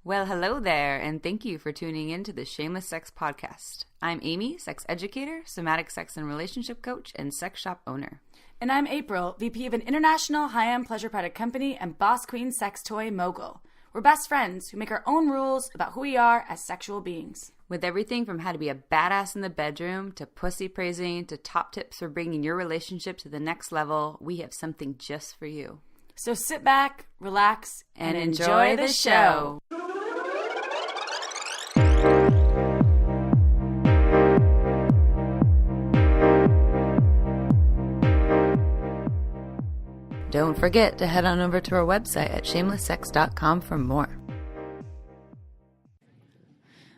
Well, hello there, and thank you for tuning in to the Shameless Sex Podcast. I'm Amy, sex educator, somatic sex and relationship coach, and sex shop owner. And I'm April, VP of an international high-end pleasure product company and boss queen sex toy mogul. We're best friends who make our own rules about who we are as sexual beings. With everything from how to be a badass in the bedroom, to pussy praising, to top tips for bringing your relationship to the next level, we have something just for you. So sit back, relax, and enjoy the show. Don't forget to head on over to our website at shamelesssex.com for more.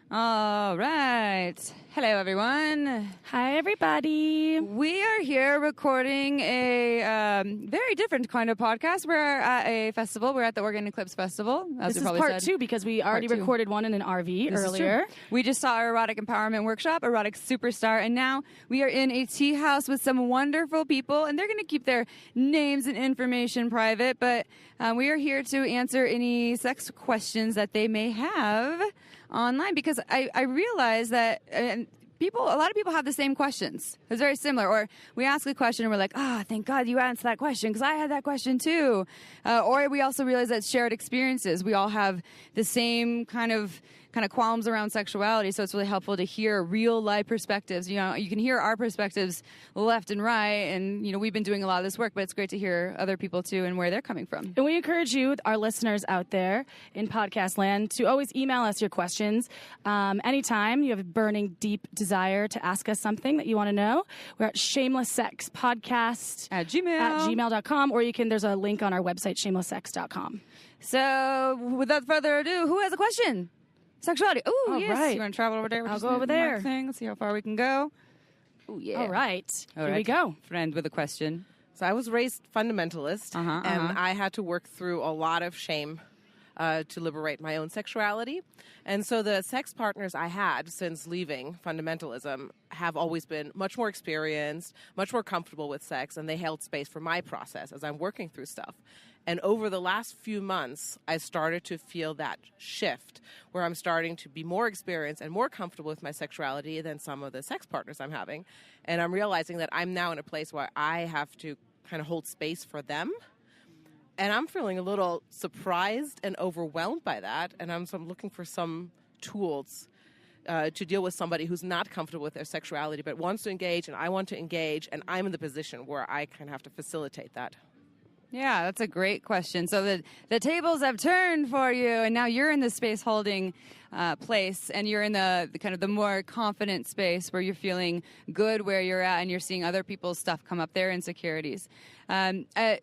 All right. Hello, everyone. Hi, everybody. We are here recording a very different kind of podcast. We're at a festival. We're at the Oregon Eclipse Festival. This is part two because we already recorded one in an RV earlier. We just saw our erotic empowerment workshop, Erotic Superstar, and now we are in a tea house with some wonderful people, and they're going to keep their names and information private, but we are here to answer any sex questions that they may have online, because I realize that a lot of people have the same questions. It's very similar. Or we ask a question and we're like, thank God you answered that question because I had that question too. Or we also realize that shared experiences. We all have the same kind of qualms around sexuality, so it's really helpful to hear real life perspectives. You know, you can hear our perspectives left and right, and we've been doing a lot of this work, but it's great to hear other people too and where they're coming from. And we encourage you, our listeners out there in podcast land, to always email us your questions anytime you have a burning deep desire to ask us something that you want to know. We're at shamelesssexpodcast at gmail.com, or there's a link on our website, shamelesssex.com. So without further ado, who has a question? Sexuality. Oh, yes. Right. You want to travel over there? I'll go over there. Let's see how far we can go. Oh, yeah. All right. Here we go. Friend with a question. So I was raised fundamentalist, and I had to work through a lot of shame to liberate my own sexuality. And so the sex partners I had since leaving fundamentalism have always been much more experienced, much more comfortable with sex, and they held space for my process as I'm working through stuff. And over the last few months, I started to feel that shift where I'm starting to be more experienced and more comfortable with my sexuality than some of the sex partners I'm having. And I'm realizing that I'm now in a place where I have to kind of hold space for them. And I'm feeling a little surprised and overwhelmed by that. And I'm looking for some tools to deal with somebody who's not comfortable with their sexuality but wants to engage, and I want to engage, and I'm in the position where I kind of have to facilitate that. Yeah, that's a great question. So the tables have turned for you, and now you're in the space holding place, and you're in the kind of the more confident space where you're feeling good where you're at, and you're seeing other people's stuff come up, their insecurities. Whenever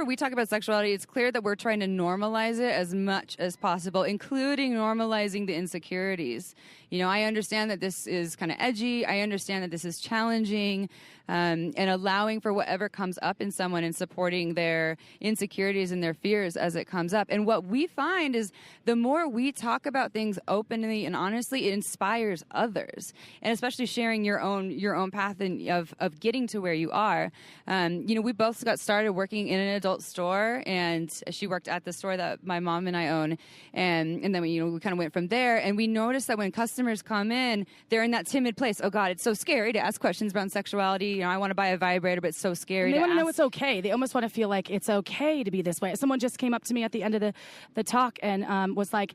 we talk about sexuality, it's clear that we're trying to normalize it as much as possible, including normalizing the insecurities. I understand that this is kind of edgy. I understand that this is challenging, and allowing for whatever comes up in someone and supporting their insecurities and their fears as it comes up. And what we find is the more we talk about things openly and honestly, it inspires others, and especially sharing your own path of getting to where you are. We both got started working in an adult store, and she worked at the store that my mom and I own, and then we kind of went from there. And we noticed that when customers come in, they're in that timid place. Oh God, it's so scary to ask questions around sexuality. I want to buy a vibrator, but it's so scary. And they want to know it's okay. They almost want to feel like it's okay to be this way. Someone just came up to me at the end of the talk and was like,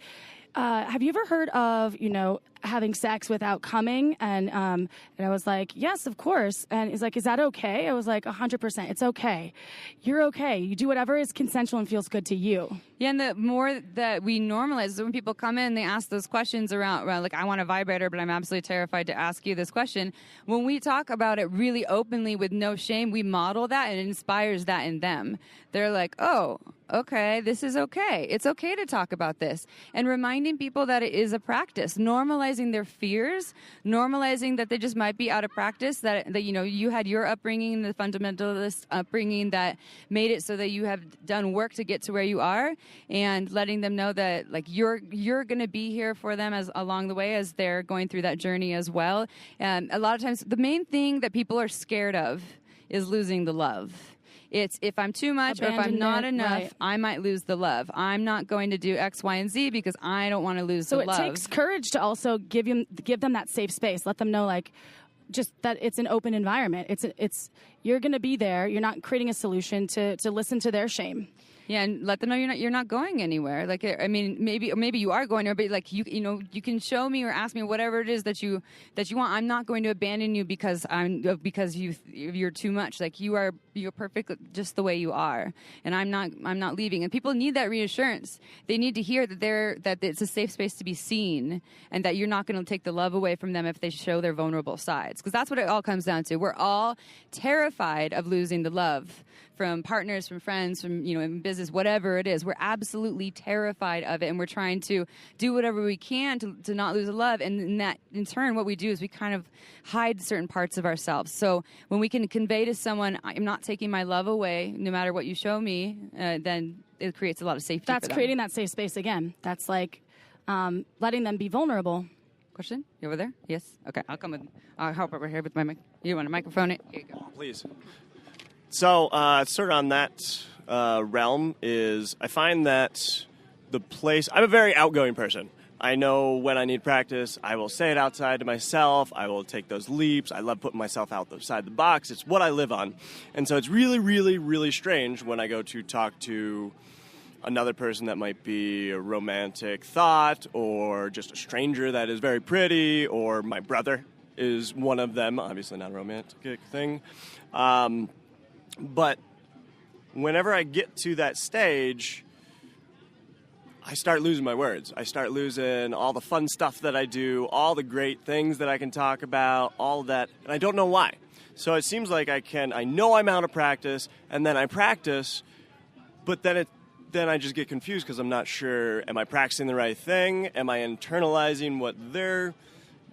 have you ever heard of, having sex without coming? And I was like, yes, of course. And he's like, is that okay? I was like, 100%. It's okay. You're okay. You do whatever is consensual and feels good to you. Yeah, and the more that we normalize, when people come in, they ask those questions around like, I want a vibrator, but I'm absolutely terrified to ask you this question. When we talk about it really openly with no shame, we model that, and it inspires that in them. They're like, oh, okay, this is okay. It's okay to talk about this. And reminding people that it is a practice, normalizing their fears, normalizing that they just might be out of practice, that you had your upbringing, the fundamentalist upbringing that made it so that you have done work to get to where you are, and letting them know that like you're going to be here for them as along the way as they're going through that journey as well. And a lot of times the main thing that people are scared of is losing the love. It's if I'm too much or if I'm not enough, right. I might lose the love. I'm not going to do X, Y, and Z because I don't want to lose the love. So it takes courage to also give them that safe space. Let them know, like, just that it's an open environment. It's you're going to be there. You're not creating a solution to listen to their shame. Yeah, and let them know you're not going anywhere. Like, I mean, maybe you are going there, but like you you can show me or ask me whatever it is that you want. I'm not going to abandon you because you're too much. Like you're perfect just the way you are, and I'm not leaving. And people need that reassurance. They need to hear that it's a safe space to be seen, and that you're not going to take the love away from them if they show their vulnerable sides. Because that's what it all comes down to. We're all terrified of losing the love from partners, from friends, from, in business, whatever it is. We're absolutely terrified of it, and we're trying to do whatever we can to not lose the love. And in turn, what we do is we kind of hide certain parts of ourselves. So when we can convey to someone, I'm not taking my love away, no matter what you show me, then it creates a lot of safety That's for them. creating that safe space again. That's like letting them be vulnerable. Question? You over there? Yes? Okay, I'll help over here with my mic. You want a microphone? Here you go. Please. So, sort of on that realm is, I find that I'm a very outgoing person. I know when I need practice, I will say it outside to myself, I will take those leaps, I love putting myself outside the box, it's what I live on. And so it's really, really, really strange when I go to talk to another person that might be a romantic thought, or just a stranger that is very pretty, or my brother is one of them, obviously not a romantic thing. But whenever I get to that stage, I start losing my words. I start losing all the fun stuff that I do, all the great things that I can talk about, all of that, and I don't know why. So it seems like I know I'm out of practice, and then I practice, but then I just get confused because I'm not sure, am I practicing the right thing? Am I internalizing what they're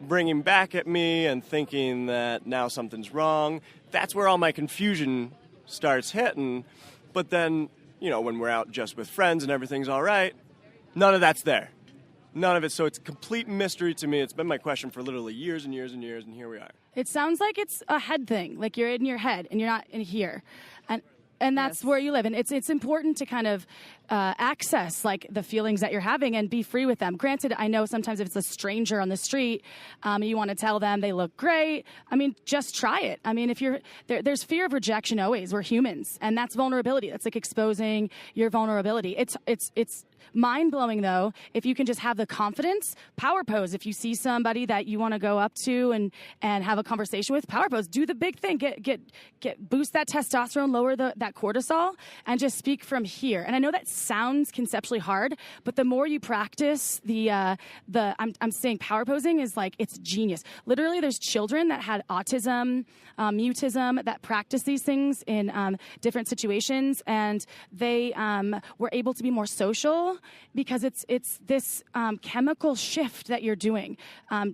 bringing back at me and thinking that now something's wrong? That's where all my confusion starts hitting. But then, when we're out just with friends and everything's all right, none of that's there. None of it. So it's a complete mystery to me. It's been my question for literally years and years and years, and here we are. It sounds like it's a head thing, like you're in your head and you're not in here. And that's Yes. where you live. And it's important to kind of access like the feelings that you're having and be free with them. Granted, I know sometimes if it's a stranger on the street, you want to tell them they look great. I mean, just try it. I mean, if there's fear of rejection always. We're humans, and that's vulnerability. That's like exposing your vulnerability. It's mind-blowing, though, if you can just have the confidence. Power pose. If you see somebody that you want to go up to and have a conversation with, power pose. Do the big thing. Boost that testosterone, lower that cortisol, and just speak from here. And I know that sounds conceptually hard, but the more you practice I'm saying power posing is like, it's genius. Literally, there's children that had autism, mutism, that practice these things in different situations, and they were able to be more social because it's this chemical shift that you're doing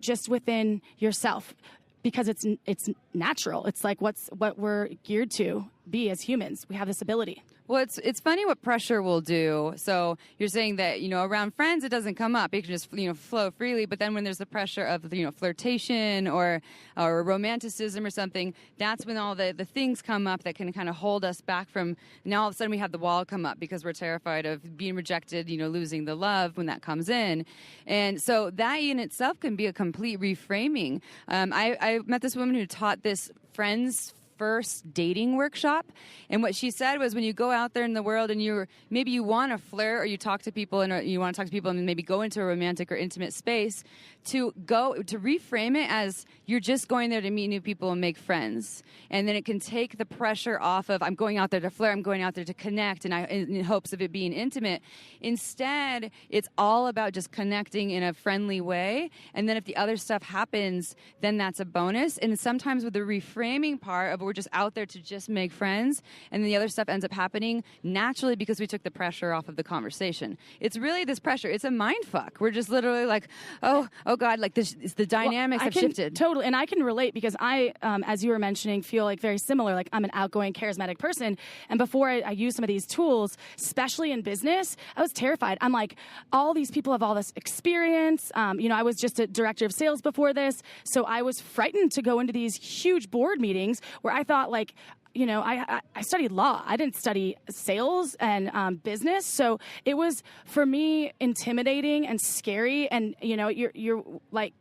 just within yourself, because it's natural. It's like what we're geared to be as humans. We have this ability. Well, it's funny what pressure will do. So you're saying that, around friends, it doesn't come up. It can just, flow freely. But then when there's the pressure of, flirtation or romanticism or something, that's when all the things come up that can kind of hold us back from, now all of a sudden we have the wall come up because we're terrified of being rejected, losing the love when that comes in. And so that in itself can be a complete reframing. I met this woman who taught this friends first dating workshop, and what she said was, when you go out there in the world and maybe you want to flirt, or you talk to people and you want to talk to people and maybe go into a romantic or intimate space, to reframe it as you're just going there to meet new people and make friends, and then it can take the pressure off of, I'm going out there to flirt, I'm going out there to connect, and in hopes of it being intimate. Instead, it's all about just connecting in a friendly way, and then if the other stuff happens, then that's a bonus. And sometimes with the reframing part of, we're just out there to just make friends, and then the other stuff ends up happening naturally because we took the pressure off of the conversation. It's really this pressure. It's a mind fuck. We're just literally like, oh God, like this, the dynamics have shifted. Totally, and I can relate because I, as you were mentioning, feel like very similar. Like, I'm an outgoing, charismatic person, and before I use some of these tools, especially in business, I was terrified. I'm like, all these people have all this experience. I was just a director of sales before this, so I was frightened to go into these huge board meetings where I thought, like, I studied law. I didn't study sales and business. So it was, for me, intimidating and scary. And, you're like,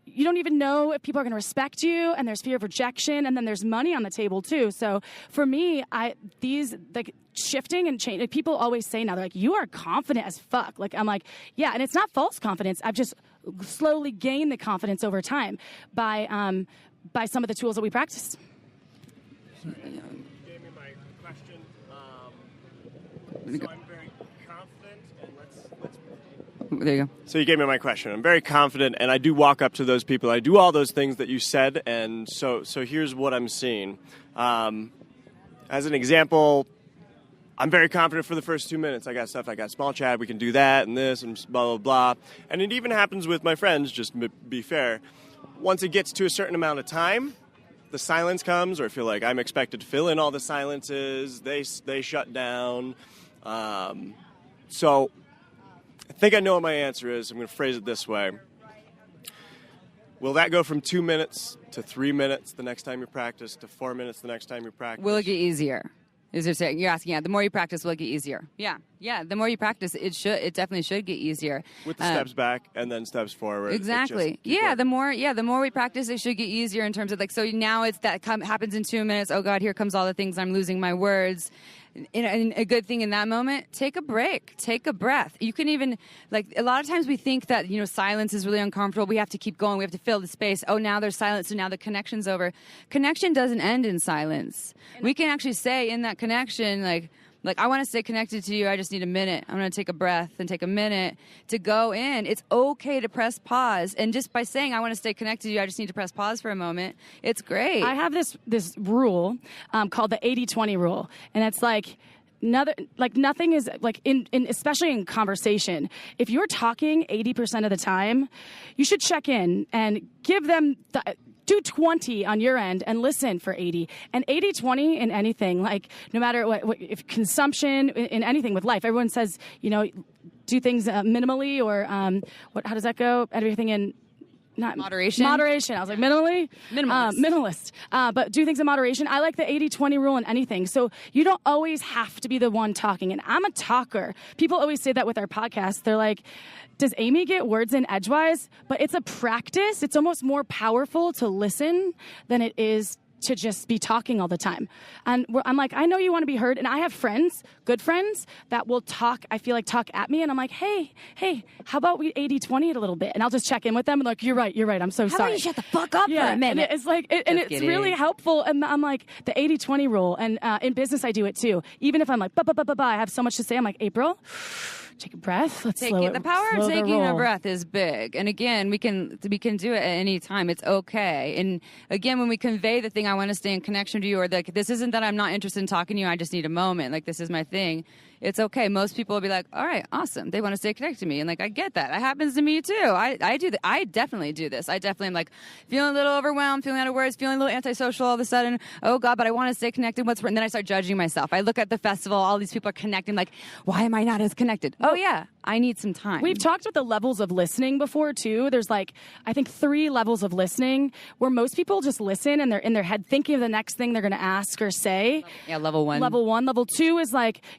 you don't even know if people are going to respect you, and there's fear of rejection, and then there's money on the table too. So for me, these shifting and change, people always say now, they're like, you are confident as fuck. Like, I'm like, yeah, and it's not false confidence. I've just slowly gained the confidence over time by some of the tools that we practiced. You gave me my question. So I'm very confident, and There you go. So you gave me my question. I'm very confident, and I do walk up to those people. I do all those things that you said, and so here's what I'm seeing. As an example, I'm very confident for the first 2 minutes. I got stuff. I got small chat. We can do that and this and blah, blah, blah. And it even happens with my friends, just to be fair. Once it gets to a certain amount of time, the silence comes, or I feel like I'm expected to fill in all the silences. They shut down. So I think I know what my answer is. I'm going to phrase it this way. Will that go from 2 minutes to 3 minutes the next time you practice, to 4 minutes the next time you practice? Will it get easier? You're asking, yeah, the more you practice, will it get easier? Yeah, the more you practice, it definitely should get easier. With the steps back and then steps forward. Exactly. The more we practice, it should get easier in terms of so now it's happens in 2 minutes. Oh God, here comes all the things. I'm losing my words. And a good thing in that moment, take a break, take a breath. You can even, a lot of times we think that, silence is really uncomfortable. We have to keep going. We have to fill the space. Oh, now there's silence, so now the connection's over. Connection doesn't end in silence. We can actually say in that connection, I want to stay connected to you. I just need a minute. I'm going to take a breath and take a minute to go in. It's okay to press pause. And just by saying, I want to stay connected to you, I just need to press pause for a moment. It's great. I have this rule called the 80-20 rule. And it's nothing is in especially in conversation. If you're talking 80% of the time, you should check in and give them do 20 on your end and listen for 80. And 80-20 in anything, no matter what, if consumption, in anything with life, everyone says, do things minimally, or how does that go? Everything in not moderation. Moderation. I was like, minimally? Minimalist. But do things in moderation. I like the 80-20 rule in anything. So you don't always have to be the one talking. And I'm a talker. People always say that with our podcast. They're like, does Amy get words in edgewise? But it's a practice. It's almost more powerful to listen than it is to just be talking all the time. And I'm like, I know you want to be heard. And I have friends, good friends, that will talk at me. And I'm like, hey, how about we 80-20 it a little bit? And I'll just check in with them and you're right. I'm so sorry. How about you shut the fuck up for a minute? And it's really helpful. And I'm like, the 80-20 rule. And in business, I do it too. Even if I'm like, I have so much to say. I'm like, April, take a breath. Let's slow it. The power of taking a breath is big. And again, we can do it at any time. It's okay. And again, when we convey the thing, I want to stay in connection to you, or this isn't that I'm not interested in talking to you, I just need a moment. This is my thing. It's okay. Most people will be like, all right, awesome. They want to stay connected to me. And I get that. That happens to me too. I do that. I definitely do this. I definitely am feeling a little overwhelmed, feeling out of words, feeling a little antisocial all of a sudden. Oh God, but I want to stay connected. And then I start judging myself. I look at the festival, all these people are connecting, why am I not as connected? Oh yeah, I need some time. We've talked about the levels of listening before too. There's I think 3 levels of listening where most people just listen and they're in their head thinking of the next thing they're going to ask or say. Yeah, level 1. Level 1. Level 2 is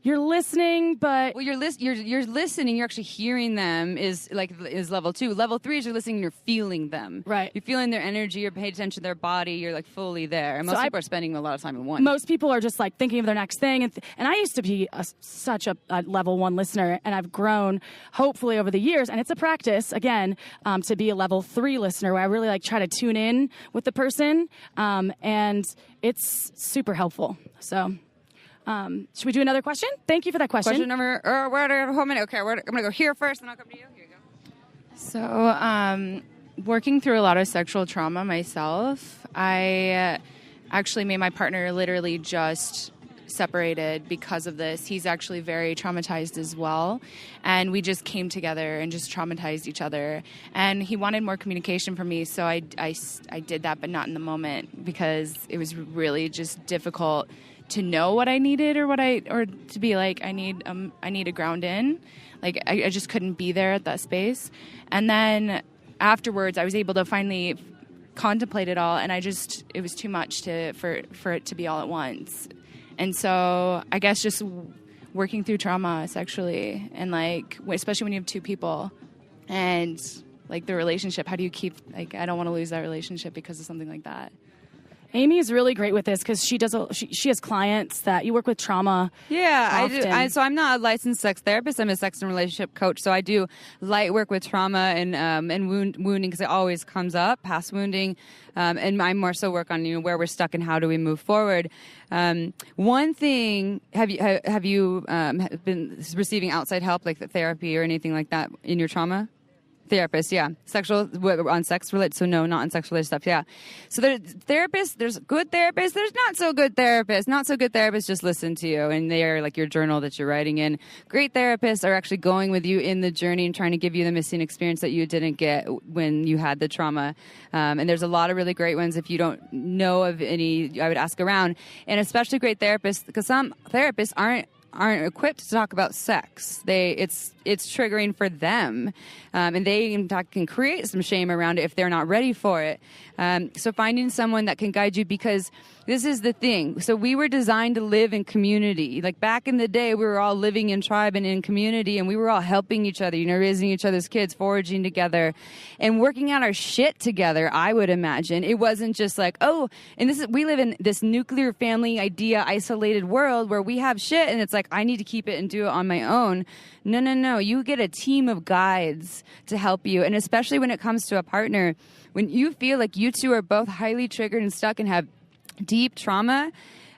you're listening, but you're listening. You're actually hearing them. Is level 2. Level 3 is you're listening and you're feeling them. Right. You're feeling their energy. You're paying attention to their body. You're fully there. And most people are spending a lot of time in 1. Most people are just thinking of their next thing. And I used to be such a level 1 listener, and I've grown hopefully over the years. And it's a practice again to be a level 3 listener, where I really try to tune in with the person, and it's super helpful. So. Should we do another question? Thank you for that question. Question number, okay, I'm going to go here first, then I'll come to you. Here you go. So, working through a lot of sexual trauma myself, I actually made my partner literally just separated because of this. He's actually very traumatized as well, and we just came together and just traumatized each other, and he wanted more communication from me, so I did that, but not in the moment, because it was really just difficult to know what I needed, or to be I need to ground in. I just couldn't be there at that space. And then afterwards, I was able to finally contemplate it all, and it was too much for it to be all at once. And so I guess just working through trauma sexually, and like, especially when you have two people, and like the relationship, how do you keep, like, I don't want to lose that relationship because of something like that. Amy is really great with this because she has clients that you work with trauma. Yeah, often. I do. So I'm not a licensed sex therapist. I'm a sex and relationship coach. So I do light work with trauma and wounding because it always comes up, past wounding, and I more so work on where we're stuck and how do we move forward. One thing, have you been receiving outside help like therapy or anything like that in your trauma? Therapist, yeah. Sexual, on sex related, so no, not on sex related stuff, yeah. So there's therapists, there's good therapists, there's not so good therapists. Not so good therapists just listen to you, and they are like your journal that you're writing in. Great therapists are actually going with you in the journey and trying to give you the missing experience that you didn't get when you had the trauma. And there's a lot of really great ones. If you don't know of any, I would ask around. And especially great therapists, because some therapists aren't equipped to talk about sex. It's triggering for them, and they in fact can create some shame around it if they're not ready for it. So finding someone that can guide you, because this is the thing. So we were designed to live in community. Like back in the day, we were all living in tribe and in community, and we were all helping each other, raising each other's kids, foraging together, and working out our shit together. I would imagine it wasn't just like, oh, and we live in this nuclear family idea, isolated world where we have shit, and it's like I need to keep it and do it on my own. No. You get a team of guides to help you, and especially when it comes to a partner, when you feel like you two are both highly triggered and stuck and have deep trauma,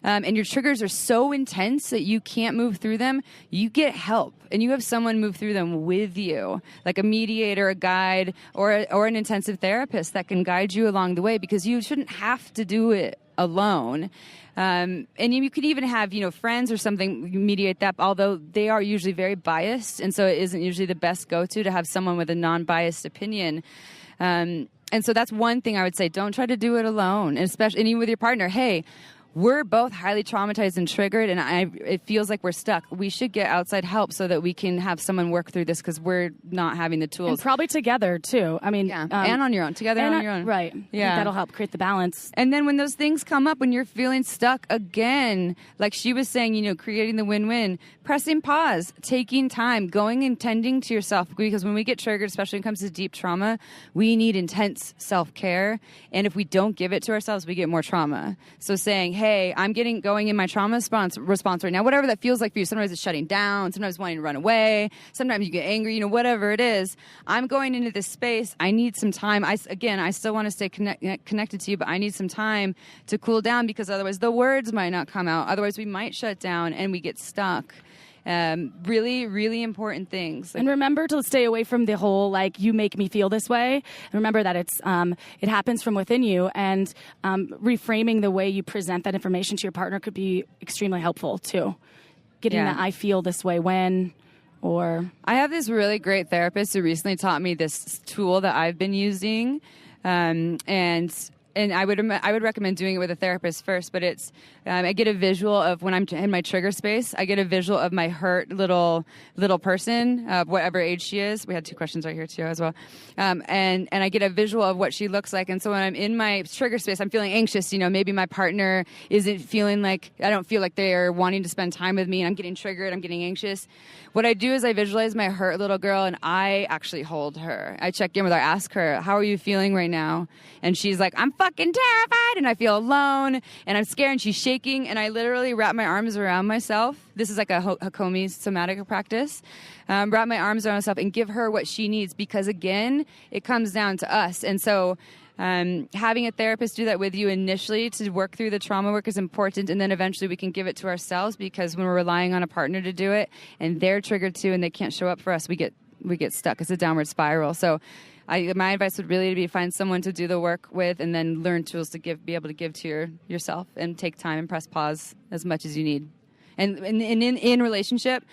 and your triggers are so intense that you can't move through them, you get help, and you have someone move through them with you, like a mediator, a guide, or an intensive therapist that can guide you along the way, because you shouldn't have to do it alone. And you could even have, friends or something mediate that, although they are usually very biased, and so it isn't usually the best go-to to have someone with a non-biased opinion. And so that's one thing I would say. Don't try to do it alone, and even with your partner. Hey, we're both highly traumatized and triggered, and it feels like we're stuck. We should get outside help so that we can have someone work through this, because we're not having the tools. And probably together, too. I mean, yeah. And on your own. Together and on your own. Right. Yeah. That'll help create the balance. And then when those things come up, when you're feeling stuck again, like she was saying, creating the win-win, pressing pause, taking time, going and tending to yourself. Because when we get triggered, especially when it comes to deep trauma, we need intense self-care. And if we don't give it to ourselves, we get more trauma. So saying, hey, I'm going in my trauma response right now, whatever that feels like for you. Sometimes it's shutting down, sometimes wanting to run away, sometimes you get angry, whatever it is. I'm going into this space. I need some time. I still want to stay connected to you, but I need some time to cool down, because otherwise the words might not come out. Otherwise we might shut down and we get stuck. Really, really important things. And remember to stay away from the whole, like, you make me feel this way. And remember that it happens from within you, and reframing the way you present that information to your partner could be extremely helpful too. Getting that I feel this way when, or... I have this really great therapist who recently taught me this tool that I've been using, and I would recommend doing it with a therapist first, but it's I get a visual of when I'm in my trigger space. I get a visual of my hurt little person, whatever age she is. We had 2 questions right here too as well, and I get a visual of what she looks like. And so when I'm in my trigger space, I'm feeling anxious. Maybe my partner isn't feeling like, I don't feel like they're wanting to spend time with me, and I'm getting triggered. I'm getting anxious. What I do is I visualize my hurt little girl, and I actually hold her. I check in with her, ask her, how are you feeling right now? And she's like, I'm fucking terrified, and I feel alone, and I'm scared, and she's shaking, and I literally wrap my arms around myself. This is like a Hakomi somatic practice. Wrap my arms around myself and give her what she needs, because again, it comes down to us. And so having a therapist do that with you initially to work through the trauma work is important, and then eventually we can give it to ourselves, because when we're relying on a partner to do it and they're triggered too and they can't show up for us, we get stuck. It's a downward spiral. So my advice would really be find someone to do the work with, and then learn tools to be able to give to yourself, and take time and press pause as much as you need. And in relationship,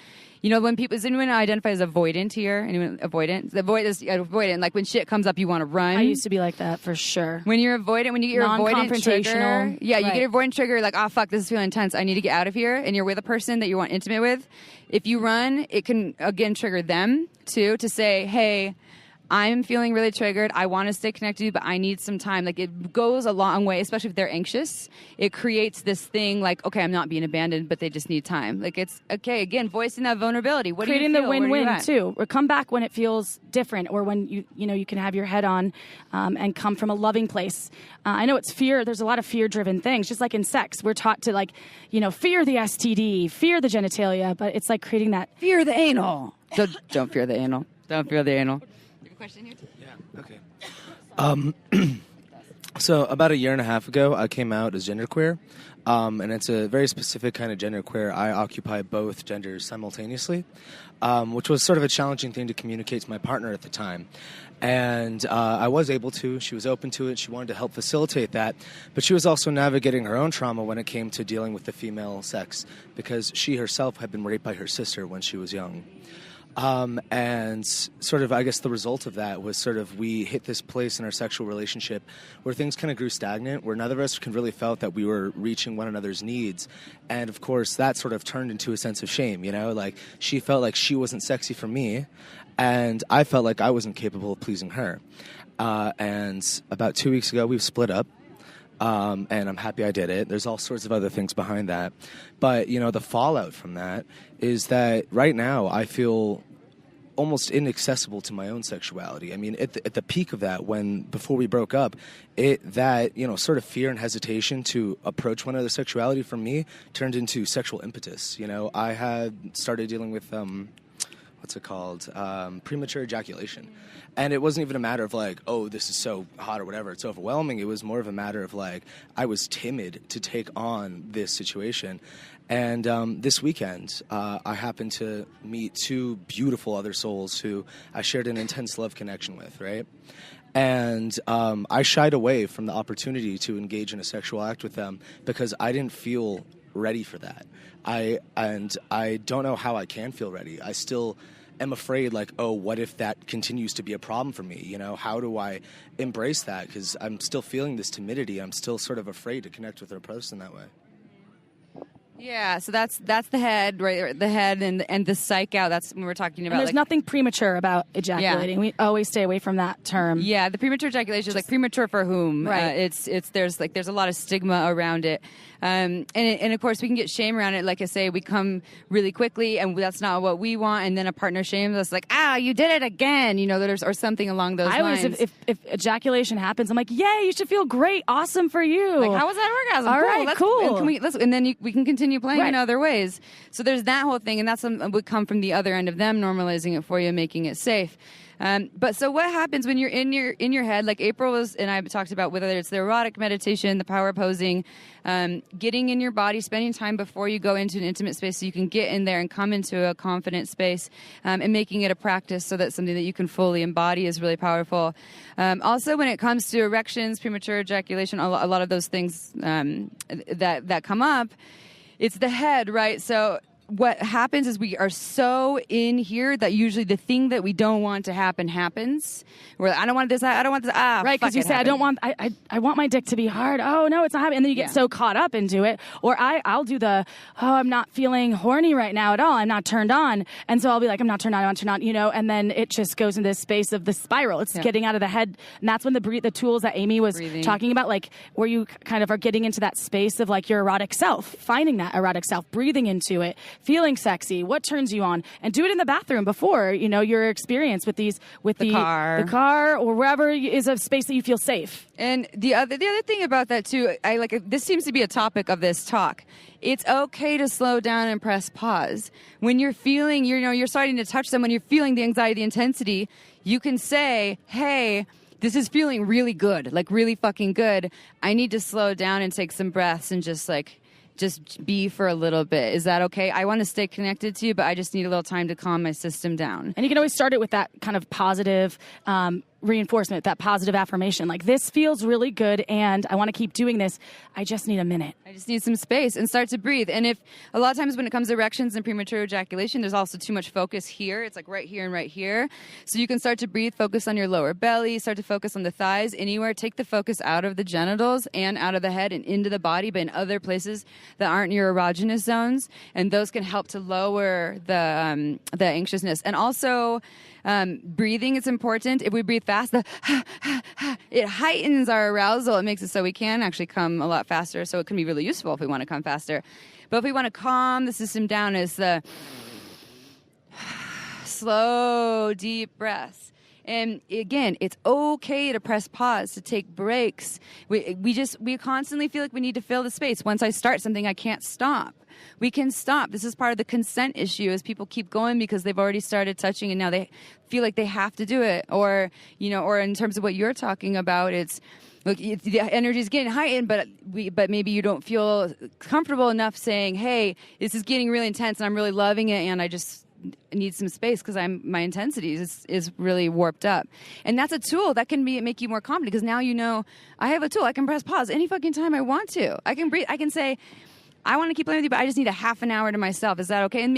when people, does anyone identify as avoidant here? Anyone avoidant? Avoidant. Like when shit comes up, you want to run. I used to be like that for sure. When you're avoidant, when you get your avoidant trigger, you get your avoidant trigger, like, oh fuck, this is feeling intense, I need to get out of here, and you're with a person that you want intimate with. If you run, it can again trigger them too, to say, hey, I'm feeling really triggered. I want to stay connected to you, but I need some time. Like, it goes a long way, especially if they're anxious. It creates this thing like, okay, I'm not being abandoned, but they just need time. Like, it's okay. Again, voicing that vulnerability. What Creating do you feel? the win-win Where are you at? too. Or come back when it feels different, or when you can have your head on and come from a loving place. I know it's fear. There's a lot of fear-driven things, just like in sex. We're taught to fear the STD, fear the genitalia, but it's like creating that. Fear the anal. Don't fear the anal. Don't fear the anal. You have a question here? Yeah, okay. So about a year and a half ago, I came out as genderqueer, and it's a very specific kind of genderqueer. I occupy both genders simultaneously, which was sort of a challenging thing to communicate to my partner at the time. And I was able to. She was open to it. She wanted to help facilitate that. But she was also navigating her own trauma when it came to dealing with the female sex, because she herself had been raped by her sister when she was young. And sort of, I guess the result of that was sort of we hit this place in our sexual relationship where things kind of grew stagnant, where neither of us really felt that we were reaching one another's needs. And of course, that sort of turned into a sense of shame, like she felt like she wasn't sexy for me, and I felt like I wasn't capable of pleasing her. And about 2 weeks ago, we've split up. And I'm happy I did it. There's all sorts of other things behind that. But, the fallout from that is that right now I feel almost inaccessible to my own sexuality. I mean, at the peak of that, before we broke up, sort of fear and hesitation to approach one another's sexuality for me turned into sexual impetus. I had started dealing with, what's it called? Premature ejaculation. And it wasn't even a matter of like, oh, this is so hot or whatever, it's overwhelming. It was more of a matter of like, I was timid to take on this situation. And this weekend, I happened to meet two beautiful other souls who I shared an intense love connection with, right? And I shied away from the opportunity to engage in a sexual act with them because I didn't feel ready for that. I don't know how I can feel ready. I still am afraid, like, oh, what if that continues to be a problem for me? How do I embrace that? Because I'm still feeling this timidity. I'm still sort of afraid to connect with a person that way. Yeah, so that's the head, right? The head and the psych out. That's when we're talking about. And there's nothing premature about ejaculating. Yeah. We always stay away from that term. Yeah, the premature ejaculation is like premature for whom? Right. There's a lot of stigma around it, and of course we can get shame around it. Like I say, we come really quickly, and that's not what we want. And then a partner shames us, like, you did it again, or something along those lines. Always, if ejaculation happens, I'm like, yay, you should feel great, awesome for you. Like, how was that orgasm? All right, cool. And then we can continue playing in other ways. So there's that whole thing, and that's would come from the other end of them normalizing it for you, making it safe. But so what happens when you're in your head, like April was, and I talked about, whether it's the erotic meditation, the power posing, getting in your body, spending time before you go into an intimate space so you can get in there and come into a confident space, and making it a practice so that's something that you can fully embody is really powerful. Also, when it comes to erections, premature ejaculation, a lot of those things that come up, it's the head, right? So what happens is we are so in here that usually the thing that we don't want to happen happens. Where I don't want this, I don't want this. Right, because you say I want my dick to be hard. Oh no, it's not happening. And then you get so caught up into it. Or I'll do I'm not feeling horny right now at all. I'm not turned on, and so I'll be like, I'm not turned on. And then it just goes into this space of the spiral. It's getting out of the head, and that's when the tools that Amy was talking about, like where you kind of are getting into that space of like your erotic self, finding that erotic self, breathing into it, feeling sexy, what turns you on, and do it in the bathroom before your experience with the car or wherever is a space that you feel safe. And the other thing about that too, this seems to be a topic of this talk. It's okay to slow down and press pause when you're feeling, you're starting to touch someone, you're feeling the anxiety, the intensity. You can say, hey, this is feeling really good, like really fucking good. I need to slow down and take some breaths and just be for a little bit. Is that okay? I want to stay connected to you, but I just need a little time to calm my system down. And you can always start it with that kind of positive reinforcement, that positive affirmation. Like, this feels really good and I want to keep doing this. I just need a minute. I just need some space, and start to breathe. And if a lot of times when it comes to erections and premature ejaculation, there's also too much focus here. It's like right here and right here. So you can start to breathe, focus on your lower belly, start to focus on the thighs, anywhere. Take the focus out of the genitals and out of the head and into the body, but in other places that aren't your erogenous zones. And those can help to lower the anxiousness. And also, Breathing is important. If we breathe fast, it heightens our arousal. It makes it so we can actually come a lot faster. So it can be really useful if we want to come faster. But if we want to calm the system down, is the slow, deep breaths. And again, it's okay to press pause, to take breaks. We constantly feel like we need to fill the space. Once I start something, I can't stop. We can stop. This is part of the consent issue, as people keep going because they've already started touching and now they feel like they have to do it. Or, or in terms of what you're talking about, it's, look, the energy is getting heightened, but maybe you don't feel comfortable enough saying, hey, this is getting really intense and I'm really loving it and I just need some space because my intensity is really warped up. And that's a tool that can make you more confident because now I have a tool. I can press pause any fucking time I want to. I can breathe. I can say, I want to keep playing with you, but I just need a half an hour to myself. Is that okay? And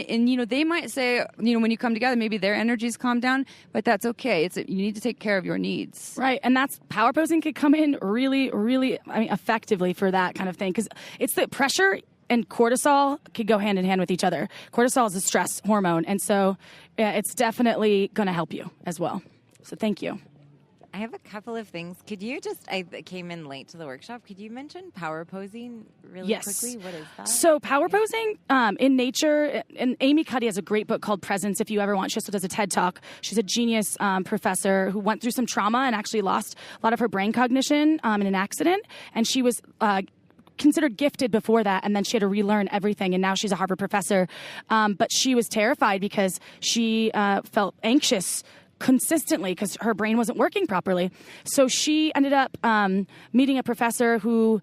they might say, when you come together, maybe their energies calm down, but that's okay. You need to take care of your needs. Right. And that's power posing could come in really, really, effectively for that kind of thing. Because it's the pressure and cortisol could go hand in hand with each other. Cortisol is a stress hormone. And so it's definitely going to help you as well. So thank you. I have a couple of things. I came in late to the workshop. Could you mention power posing really quickly? What is that? So power posing in nature, and Amy Cuddy has a great book called Presence if you ever want. She also does a TED Talk. She's a genius professor who went through some trauma and actually lost a lot of her brain cognition in an accident. And she was considered gifted before that, and then she had to relearn everything, and now she's a Harvard professor. But she was terrified because she felt anxious consistently because her brain wasn't working properly. So she ended up meeting a professor who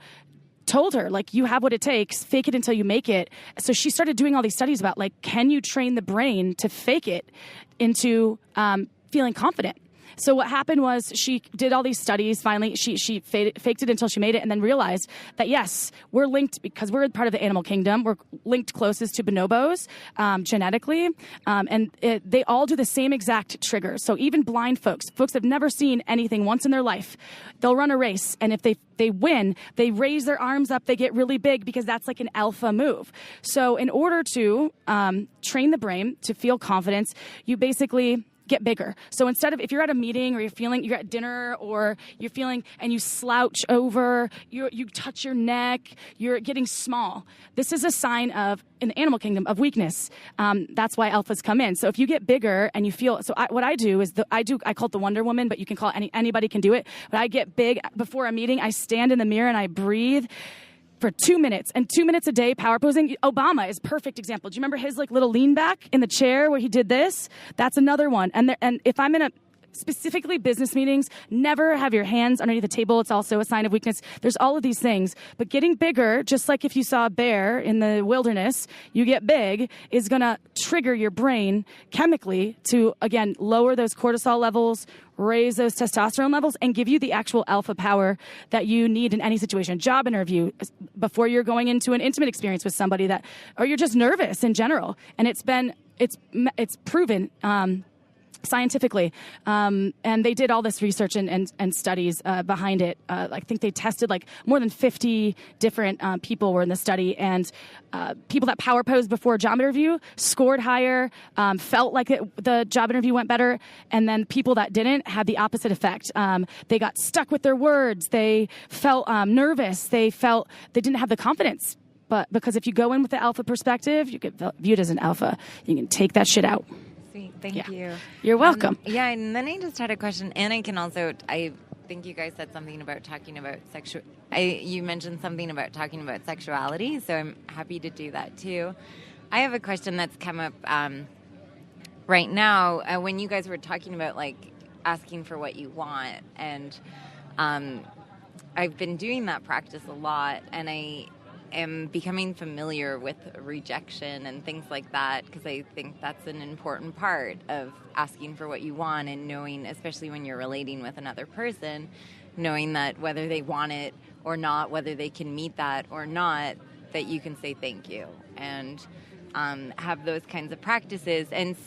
told her, you have what it takes, fake it until you make it. So she started doing all these studies about, can you train the brain to fake it into feeling confident? So what happened was she did all these studies. Finally, she faked it until she made it and then realized that, yes, we're linked because we're part of the animal kingdom. We're linked closest to bonobos genetically. And they all do the same exact triggers. So even blind folks have never seen anything once in their life. They'll run a race. And if they win, they raise their arms up. They get really big because that's like an alpha move. So in order to train the brain to feel confidence, you basically get bigger. So instead of, if you're at a meeting or you're at dinner or you're feeling and you slouch over, you touch your neck, you're getting small. This is a sign of, in the animal kingdom, of weakness. That's why alphas come in. So if you get bigger and you feel, what I do is I call it the Wonder Woman, but you can call it anybody can do it. But I get big before a meeting. I stand in the mirror and I breathe for 2 minutes, and 2 minutes a day power posing. Obama is a perfect example. Do you remember his little lean back in the chair where he did this? That's another one. And if I'm in specifically business meetings, never have your hands underneath the table. It's also a sign of weakness. There's all of these things. But getting bigger, just like if you saw a bear in the wilderness, you get big, is going to trigger your brain chemically to, again, lower those cortisol levels, raise those testosterone levels, and give you the actual alpha power that you need in any situation. Job interview, before you're going into an intimate experience with somebody or you're just nervous in general. And it's proven scientifically. And they did all this research and studies behind it. I think they tested more than 50 different people were in the study, and people that power posed before a job interview scored higher, felt like the job interview went better, and then people that didn't had the opposite effect. They got stuck with their words. They felt nervous. They felt they didn't have the confidence. But because if you go in with the alpha perspective, you get viewed as an alpha. You can take that shit out. Thank you. You're welcome. And then I just had a question, and I think you guys said something about talking about you mentioned something about talking about sexuality, so I'm happy to do that too. I have a question that's come up right now when you guys were talking about asking for what you want, and I've been doing that practice a lot, and I am becoming familiar with rejection and things like that, because I think that's an important part of asking for what you want, and knowing, especially when you're relating with another person, knowing that whether they want it or not, whether they can meet that or not, that you can say thank you, and have those kinds of practices, and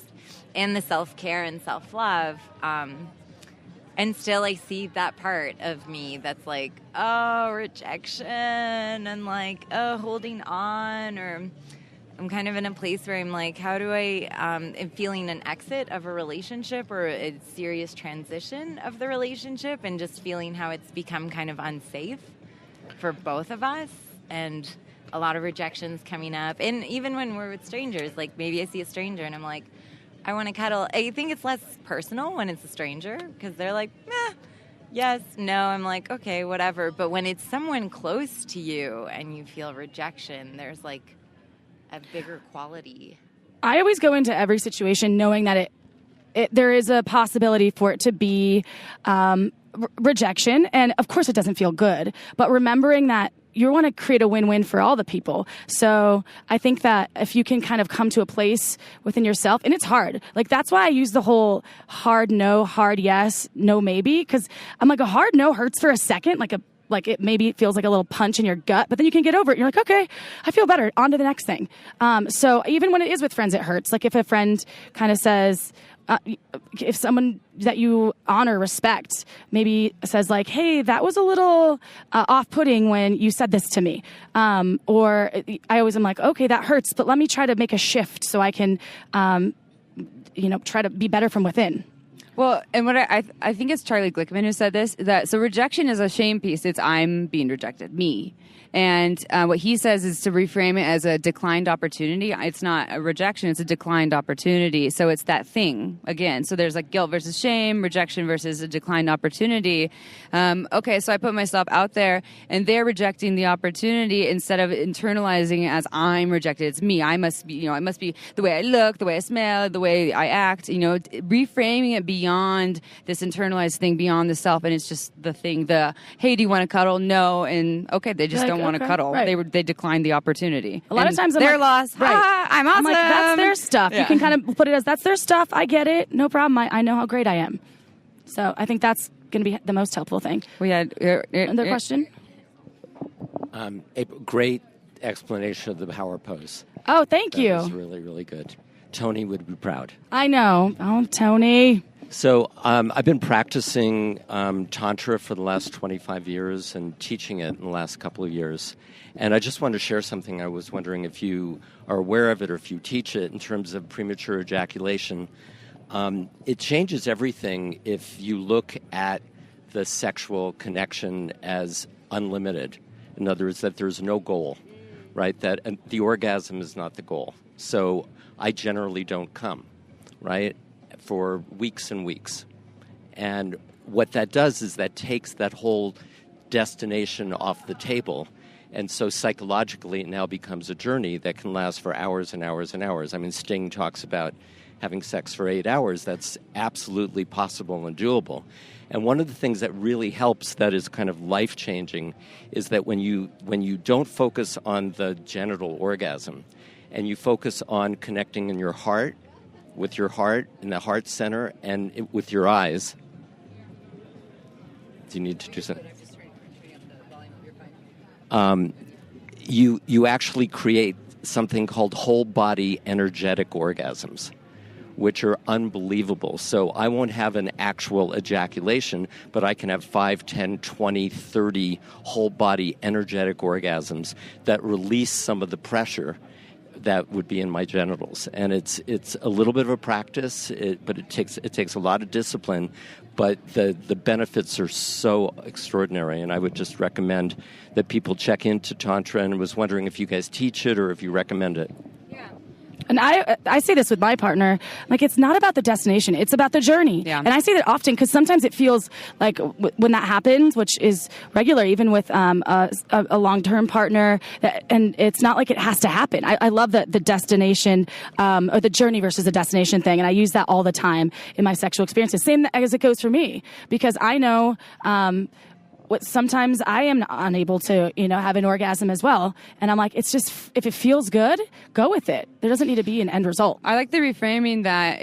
the self-care and self-love. And still I see that part of me that's rejection and holding on, I'm kind of in a place where I'm like, how do I, am feeling an exit of a relationship or a serious transition of the relationship, and just feeling how it's become kind of unsafe for both of us, and a lot of rejections coming up. And even when we're with strangers, like maybe I see a stranger and I'm like, I want to cuddle. I think it's less personal when it's a stranger because they're like, yes, no. I'm like, okay, whatever. But when it's someone close to you and you feel rejection, there's like a bigger quality. I always go into every situation knowing that there is a possibility for it to be rejection, and of course it doesn't feel good, but remembering that you want to create a win-win for all the people. So I think that if you can kind of come to a place within yourself, and it's hard, like that's why I use the whole hard no, hard yes, no maybe, because I'm like, a hard no hurts for a second, like it maybe feels like a little punch in your gut, but then you can get over it. You're like, okay, I feel better. On to the next thing. So even when it is with friends, it hurts. Like if a friend kind of says, if someone that you honor, respect, maybe says like, hey, that was a little off-putting when you said this to me. Or I always am like, okay, that hurts, but let me try to make a shift so I can, try to be better from within. Well, and what I think it's Charlie Glickman who said this, that so rejection is a shame piece. It's I'm being rejected, me. And what he says is to reframe it as a declined opportunity. It's not a rejection, it's a declined opportunity. So it's that thing again. So there's like guilt versus shame, rejection versus a declined opportunity. Okay, so I put myself out there and they're rejecting the opportunity instead of internalizing it as I'm rejected. It's me. I must be, it must be the way I look, the way I smell, the way I act, reframing it beyond this internalized thing, beyond the self. And it's just the thing, hey, do you want to cuddle? No. And okay, they just don't want to cuddle. Right. They declined the opportunity. A lot of times their loss. Right. I'm awesome. I'm like, that's their stuff. Yeah. You can kind of put it as that's their stuff. I get it. No problem. I know how great I am. So I think that's going to be the most helpful thing. We had another question. A great explanation of the power pose. Oh, thank you. That was really, really good. Tony would be proud. I know. Oh, Tony. So I've been practicing Tantra for the last 25 years and teaching it in the last couple of years. And I just wanted to share something. I was wondering if you are aware of it or if you teach it in terms of premature ejaculation. It changes everything if you look at the sexual connection as unlimited. In other words, that there's no goal, right? That the orgasm is not the goal. So I generally don't come, right? For weeks and weeks. And what that does is that takes that whole destination off the table. And so psychologically, it now becomes a journey that can last for hours and hours and hours. I mean, Sting talks about having sex for 8 hours. That's absolutely possible and doable. And one of the things that really helps, that is kind of life-changing, is that when you don't focus on the genital orgasm and you focus on connecting in your heart, with your heart, in the heart center, and with your eyes. Do you need to do something? You actually create something called whole body energetic orgasms, which are unbelievable. So I won't have an actual ejaculation, but I can have 5, 10, 20, 30 whole body energetic orgasms that release some of the pressure that would be in my genitals. And it's a little bit of a practice, but it takes a lot of discipline, but the benefits are so extraordinary. And I would just recommend that people check into Tantra, and was wondering if you guys teach it or if you recommend it. And I say this with my partner, like, it's not about the destination, it's about the journey. Yeah. And I say that often because sometimes it feels like when that happens, which is regular, even with a long-term partner, and it's not like it has to happen. I love the destination or the journey versus the destination thing, and I use that all the time in my sexual experiences. Same as it goes for me, because I know sometimes I am unable to, have an orgasm as well. And I'm like, it's just, if it feels good, go with it. There doesn't need to be an end result. I like the reframing that,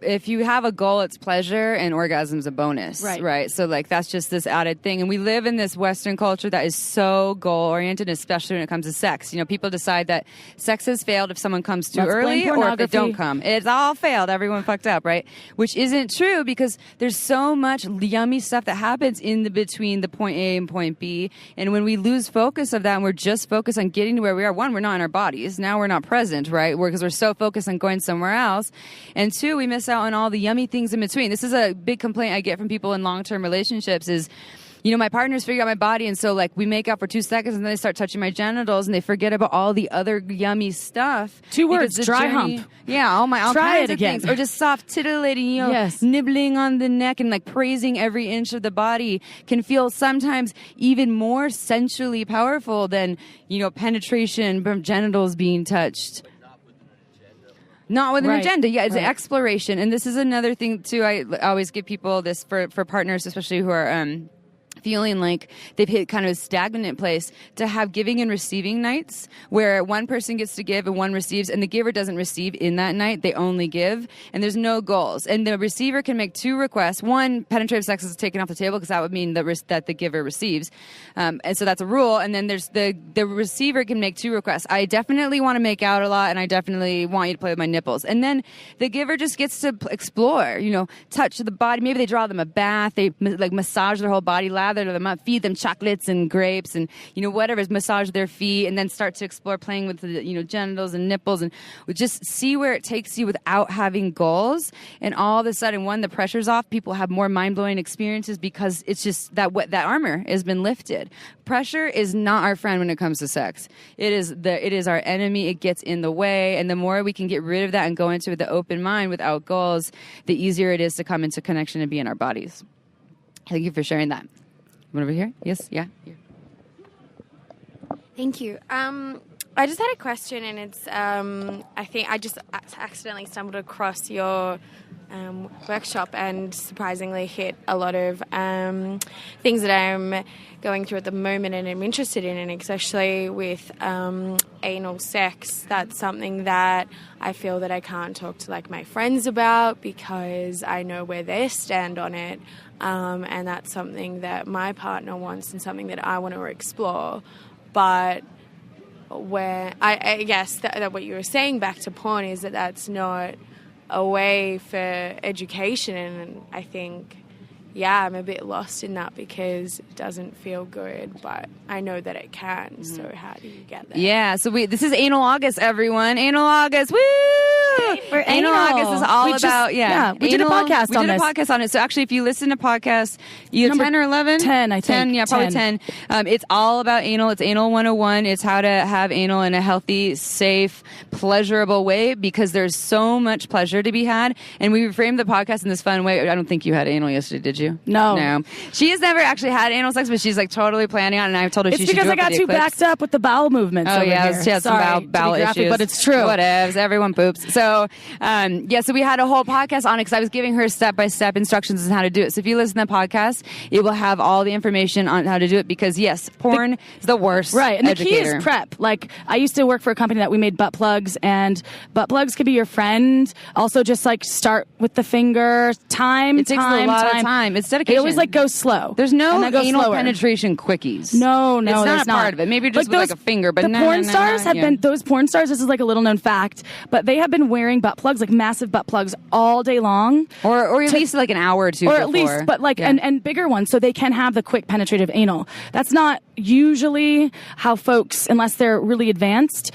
if you have a goal, it's pleasure, and orgasm's a bonus. Right. So that's just this added thing. And we live in this Western culture that is so goal-oriented, especially when it comes to sex. People decide that sex has failed if someone comes too early or if they don't come. It's all failed. Everyone fucked up, right? Which isn't true, because there's so much yummy stuff that happens in between the point A and point B. And when we lose focus of that and we're just focused on getting to where we are, one, we're not in our bodies. Now we're not present, right? Because we're so focused on going somewhere else. And two, we miss out on all the yummy things in between. This is a big complaint I get from people in long-term relationships is, my partners figure out my body, and so like we make out for 2 seconds, and then they start touching my genitals, and they forget about all the other yummy stuff. 2 words: dry hump. Yeah, all Try kinds it of again. things, or just soft titillating, Yes. nibbling on the neck and like praising every inch of the body can feel sometimes even more sensually powerful than penetration from genitals being touched. Not with an agenda. Yeah, it's exploration. And this is another thing, too. I always give people this for partners, especially who are feeling like they've hit kind of a stagnant place, to have giving and receiving nights where one person gets to give and one receives, and the giver doesn't receive in that night. They only give, and there's no goals. And the receiver can make 2 requests. One, penetrative sex is taken off the table because that would mean that the giver receives. And so that's a rule. And then there's the receiver can make 2 requests. I definitely want to make out a lot, and I definitely want you to play with my nipples. And then the giver just gets to explore, touch the body. Maybe they draw them a bath. They like massage their whole body, lather them up, feed them chocolates and grapes and whatever, massage their feet, and then start to explore playing with the genitals and nipples, and just see where it takes you without having goals. And all of a sudden, the pressure's off. People have more mind-blowing experiences because it's just that armor has been lifted. Pressure is not our friend when it comes to sex. It is our enemy. It gets in the way, and the more we can get rid of that and go into it with the open mind without goals, the easier it is to come into connection and be in our bodies. Thank you for sharing that. One over here? Yes? Yeah? Here. Thank you. I just had a question, and it's, I think I just accidentally stumbled across your workshop and surprisingly hit a lot of things that I'm going through at the moment and I'm interested in, and especially with anal sex. That's something that I feel that I can't talk to like my friends about because I know where they stand on it. And that's something that my partner wants and something that I want to explore. But where I guess that what you were saying back to porn is that that's not a way for education. And I think, I'm a bit lost in that because it doesn't feel good, but I know that it can. Mm-hmm. So how do you get there? Yeah, so this is Anal August, everyone. Anal August, woo! For Anal August is all about, we did a podcast on this. We did a podcast on it. So actually, if you listen to podcasts, either 10 or 11? 10, I think. 10, yeah, probably 10. It's all about anal. It's Anal 101. It's how to have anal in a healthy, safe, pleasurable way because there's so much pleasure to be had. And we framed the podcast in this fun way. I don't think you had anal yesterday, did you? No. She has never actually had anal sex, but she's like totally planning on it, and I've told her she should do it. It's because I got too backed up with the bowel movements. Oh, yeah, here. she has some bowel issues. But it's true. Whatevs, everyone poops. So, so we had a whole podcast on it because I was giving her step-by-step instructions on how to do it. So if you listen to the podcast, it will have all the information on how to do it because, yes, porn is the worst. Right, and educator. The key is prep. Like, I used to work for a company that we made butt plugs, and butt plugs could be your friend. Also, just like start with the finger. It takes a lot of time. It's dedication. It always like goes slow. There's no anal slower. penetration quickies. No, it's not there's a part of it. Maybe just with like a finger, but the porn stars have been those porn stars. This is like a little known fact, but they have been wearing butt plugs, like massive butt plugs, all day long, or at least like an hour or two, or before. at least, but like and bigger ones, so they can have the quick penetrative anal. That's not usually how folks, unless they're really advanced,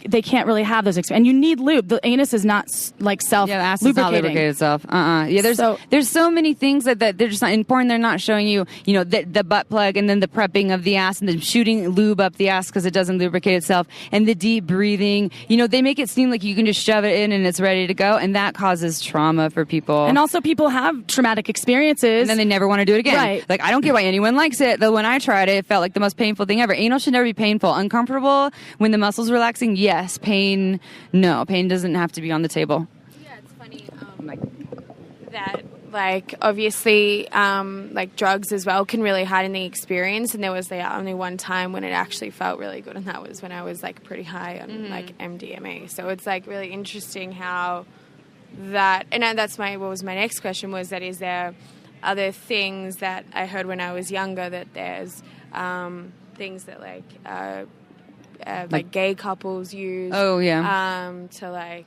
they can't really have those. And you need lube. The anus is not like self the ass does not lubricate itself. Yeah, there's so many things that they're just not in porn. They're not showing you, the butt plug and then the prepping of the ass and then shooting lube up the ass because it doesn't lubricate itself, and the deep breathing. They make it seem like you can just shove it in and it's ready to go, and that causes trauma for people. And also, people have traumatic experiences, and then they never want to do it again. Right. Like, I don't get why anyone likes it. Though when I tried it, it felt like the most painful thing ever. Anal should never be painful. Uncomfortable when the muscles relaxing. Yes. Pain. No. Pain doesn't have to be on the table. Yeah, it's funny that. Like, obviously, like drugs as well can really heighten the experience. And there was only one time when it actually felt really good, and that was when I was like pretty high on like MDMA. So it's like really interesting how that. And that's what was my next question was that is there other things that I heard when I was younger that there's things that like gay couples use. Oh yeah. To like.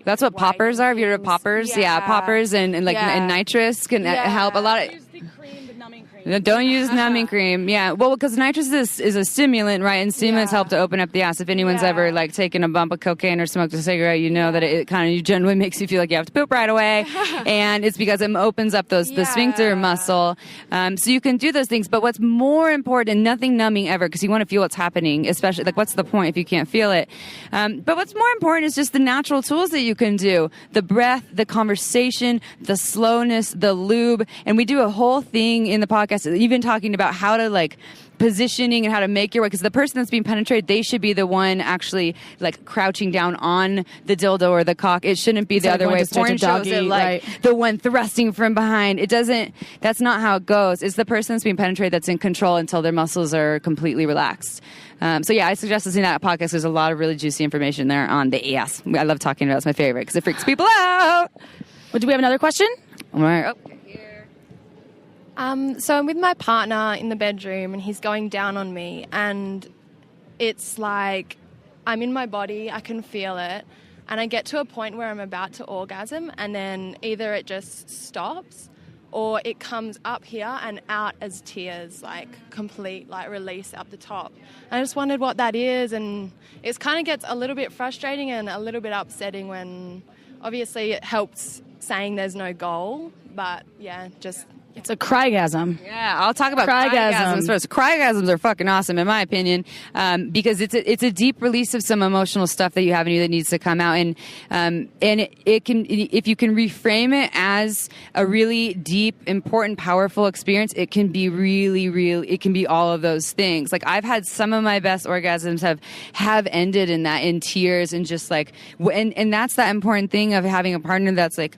That's what poppers are. Have you heard of poppers? Yeah, poppers and nitrous can help a lot of. There's the cream, the numbing cream. Don't use numbing cream. Yeah. Well, because nitrous is a stimulant, right? And stimulants help to open up the ass. If anyone's ever like taken a bump of cocaine or smoked a cigarette, you know that it kind of generally makes you feel like you have to poop right away. And it's because it opens up the sphincter muscle. So you can do those things. But what's more important, nothing numbing ever, because you want to feel what's happening, especially like what's the point if you can't feel it? But what's more important is just the natural tools that you can do. The breath, the conversation, the slowness, the lube. And we do a whole thing in the podcast, even talking about how to like positioning and how to make your way, because the person that's being penetrated, they should be the one actually like crouching down on the dildo or the cock. It shouldn't be the other way. Porn shows it like the one thrusting from behind. It doesn't, that's not how it goes. It's the person that's being penetrated that's in control until their muscles are completely relaxed. So yeah, I suggest listening to that podcast. There's a lot of really juicy information there on the ass. I love talking about it. It's my favorite because it freaks people out. Well, do we have another question? All right. So I'm with my partner in the bedroom and he's going down on me and it's like I'm in my body, I can feel it, and I get to a point where I'm about to orgasm and then either it just stops or it comes up here and out as tears, like complete like release up the top. I just wondered what that is, and it kind of gets a little bit frustrating and a little bit upsetting when obviously it helps saying there's no goal, but yeah, just... It's a crygasm. Yeah, I'll talk about crygasms first. Crygasms are fucking awesome, in my opinion, because it's a deep release of some emotional stuff that you have in you that needs to come out, and it can, if you can reframe it as a really deep, important, powerful experience, it can be really, really, it can be all of those things. Like I've had some of my best orgasms have ended in tears and just like, and that's that important thing of having a partner that's like,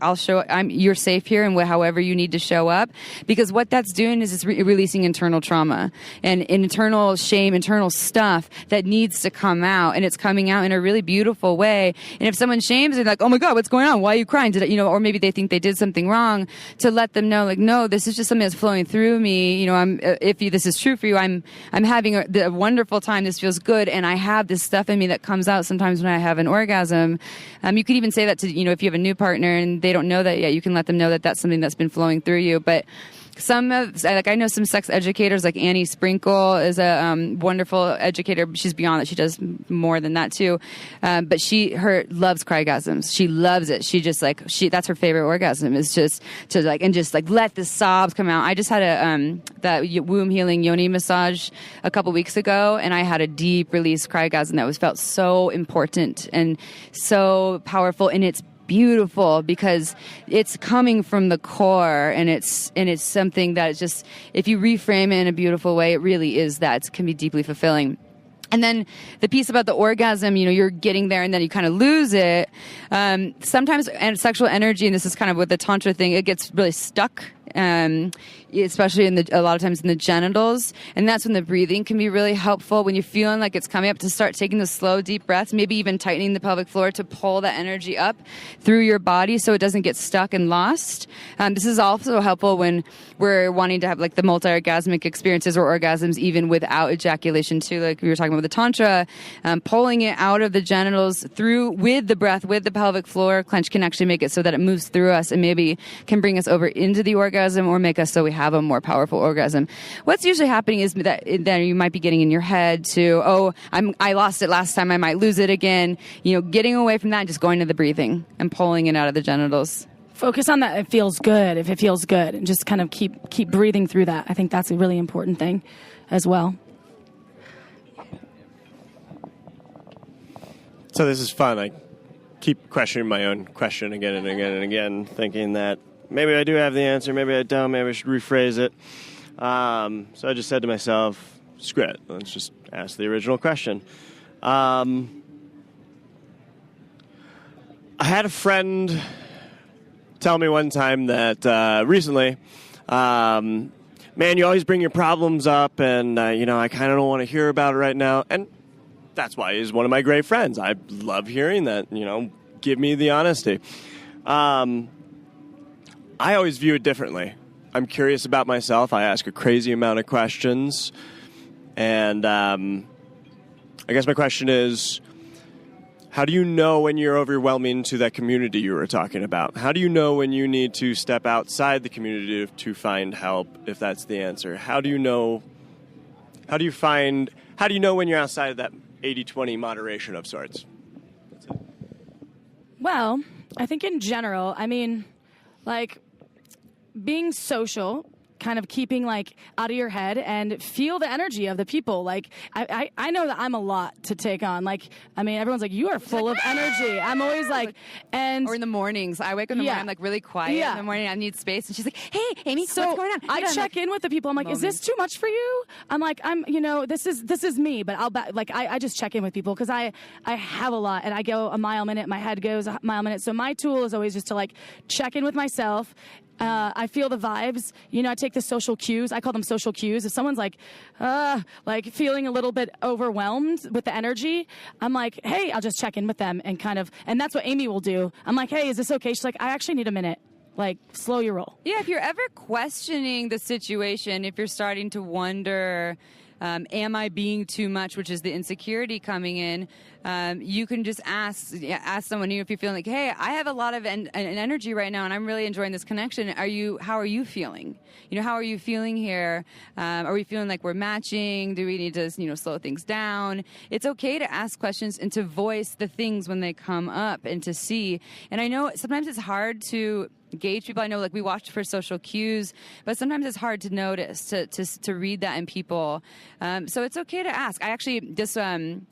you're safe here, and however you need to show up. Because what that's doing is it's releasing internal trauma and internal shame, internal stuff that needs to come out, and it's coming out in a really beautiful way. And if someone shames, they're like, "Oh my God, what's going on? Why are you crying?" Or maybe they think they did something wrong. To let them know, like, no, this is just something that's flowing through me. This is true for you, I'm having a wonderful time. This feels good, and I have this stuff in me that comes out sometimes when I have an orgasm. You could even say that to if you have a new partner and they don't know that yet, you can let them know that that's something that's been flowing through you, but. I know some sex educators, like Annie Sprinkle is a wonderful educator. She's beyond that. She does more than that too. But loves crygasms. She loves it. She just that's her favorite orgasm, is just to let the sobs come out. I just had that womb healing yoni massage a couple weeks ago, and I had a deep release crygasm that felt so important and so powerful, and it's beautiful because it's coming from the core, and it's something that is just, if you reframe it in a beautiful way, it really is that. It can be deeply fulfilling. And then the piece about the orgasm, you're getting there and then you kind of lose it. Sometimes sexual energy, and this is kind of with the Tantra thing, it gets really stuck, especially a lot of times in the genitals. And that's when the breathing can be really helpful. When you're feeling like it's coming up, to start taking the slow, deep breaths, maybe even tightening the pelvic floor to pull that energy up through your body so it doesn't get stuck and lost. This is also helpful when we're wanting to have like the multi-orgasmic experiences or orgasms even without ejaculation too, like we were talking about with the Tantra. Pulling it out of the genitals with the breath, with the pelvic floor clench can actually make it so that it moves through us and maybe can bring us over into the orgasm or make us so we have a more powerful orgasm. What's usually happening is that you might be getting in your head to, I lost it last time, I might lose it again. Getting away from that and just going to the breathing and pulling it out of the genitals. Focus on that. It feels good. If it feels good, and just kind of keep breathing through that. I think that's a really important thing as well. So this is fun. I keep questioning my own question again and again and again, thinking that maybe I do have the answer, maybe I don't, maybe I should rephrase it. So I just said to myself, screw it, let's just ask the original question. I had a friend tell me one time that recently, man, you always bring your problems up, and, I kind of don't want to hear about it right now. And that's why he's one of my great friends. I love hearing that, give me the honesty. I always view it differently. I'm curious about myself. I ask a crazy amount of questions. And I guess my question is, How do you know when you're overwhelming to that community you were talking about? How do you know when you need to step outside the community to find help, if that's the answer? How do you know when you're outside of that 80-20 moderation of sorts? Well, I think in general, I mean, like, being social, kind of keeping, like, out of your head and feel the energy of the people. Like, I know that I'm a lot to take on. Like, I mean, everyone's like, you are full of energy. I'm always like, and... Or in the mornings. I wake up in the morning, I'm, like, really quiet in the morning. I need space. And she's like, hey, Amy, what's going on? I check in with the people. I'm like, is this too much for you? I'm like, this is me. But I just check in with people because I have a lot. And I go a mile a minute. My head goes a mile a minute. So my tool is always just to, like, check in with myself. I feel the vibes. I take the social cues. I call them social cues. If someone's like feeling a little bit overwhelmed with the energy, I'm like, hey, I'll just check in with them and and that's what Amy will do. I'm like, hey, is this okay? She's like, I actually need a minute. Like, slow your roll. Yeah, if you're ever questioning the situation, if you're starting to wonder, am I being too much, which is the insecurity coming in, you can just ask someone if you're feeling like, hey, I have a lot of an energy right now and I'm really enjoying this connection. How are you feeling? How are you feeling here? Are we feeling like we're matching? Do we need to, slow things down? It's okay to ask questions and to voice the things when they come up and to see. And I know sometimes it's hard to gauge people. I know, like, we watch for social cues, but sometimes it's hard to notice, to read that in people. So it's okay to ask. I actually,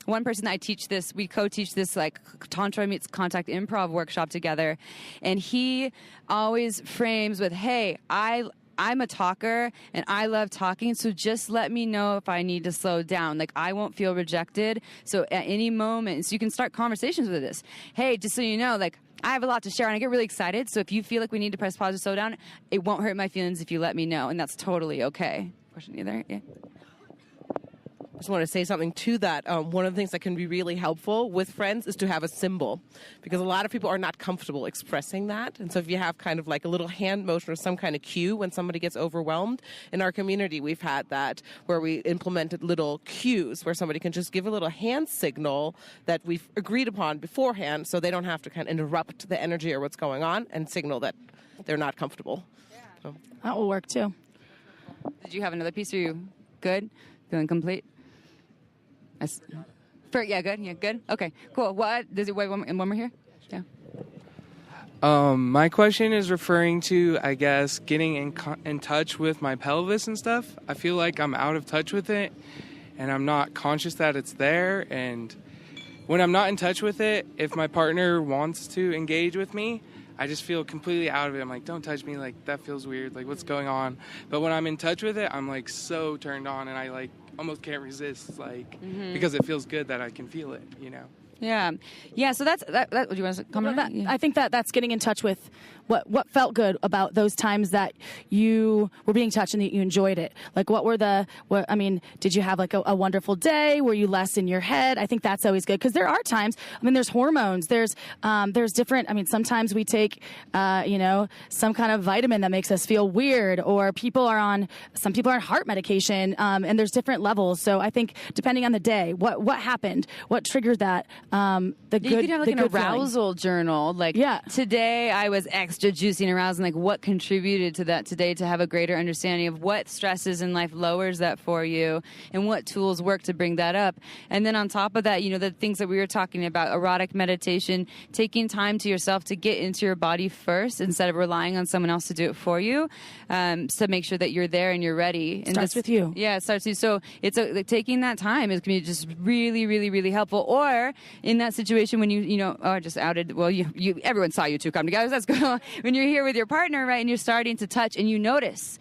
one person that I teach this, we co-teach this, like, Tantra meets Contact Improv workshop together, and he always frames with, hey, I'm a talker and I love talking, so just let me know if I need to slow down. Like, I won't feel rejected. So at any moment, so you can start conversations with this. Hey, just so you know, like, I have a lot to share and I get really excited. So if you feel like we need to press pause or slow down, it won't hurt my feelings if you let me know, and that's totally okay. Question either? Yeah. I just want to say something to that. One of the things that can be really helpful with friends is to have a symbol, because a lot of people are not comfortable expressing that. And so if you have kind of like a little hand motion or some kind of cue when somebody gets overwhelmed, in our community we've had that where we implemented little cues where somebody can just give a little hand signal that we've agreed upon beforehand, so they don't have to kind of interrupt the energy or what's going on and signal that they're not comfortable. Yeah. So. That will work too. Did you have another piece? Are you good? Feeling complete? Yeah, good. Yeah, good. Okay, cool. What does it? Wait, one more here. Yeah. My question is referring to, I guess, getting in touch with my pelvis and stuff. I feel like I'm out of touch with it, and I'm not conscious that it's there. And when I'm not in touch with it, if my partner wants to engage with me, I just feel completely out of it. I'm like, don't touch me. Like, that feels weird. Like, what's going on? But when I'm in touch with it, I'm like so turned on, and I like almost can't resist, like, because it feels good that I can feel it, Yeah. So that's that. Do you want to comment on that? I think that's getting in touch with what felt good about those times that you were being touched and that you enjoyed it. Like, did you have like a wonderful day? Were you less in your head? I think that's always good, because there are times, there's hormones, there's different, sometimes we take, some kind of vitamin that makes us feel weird, or some people are on heart medication, and there's different levels. So I think depending on the day, what happened, what triggered that, you could have like an arousal journal. Like, today I was extra juicy and aroused, and like what contributed to that today, to have a greater understanding of what stresses in life lowers that for you and what tools work to bring that up. And then on top of that, the things that we were talking about, erotic meditation, taking time to yourself to get into your body first instead of relying on someone else to do it for you, to make sure that you're there and you're ready. And starts with you. Yeah, it starts with you. So it's taking that time is going to be just really, really, really helpful. Or in that situation when I just outed, well, you everyone saw you two come together. That's good. When you're here with your partner, right, and you're starting to touch and you notice,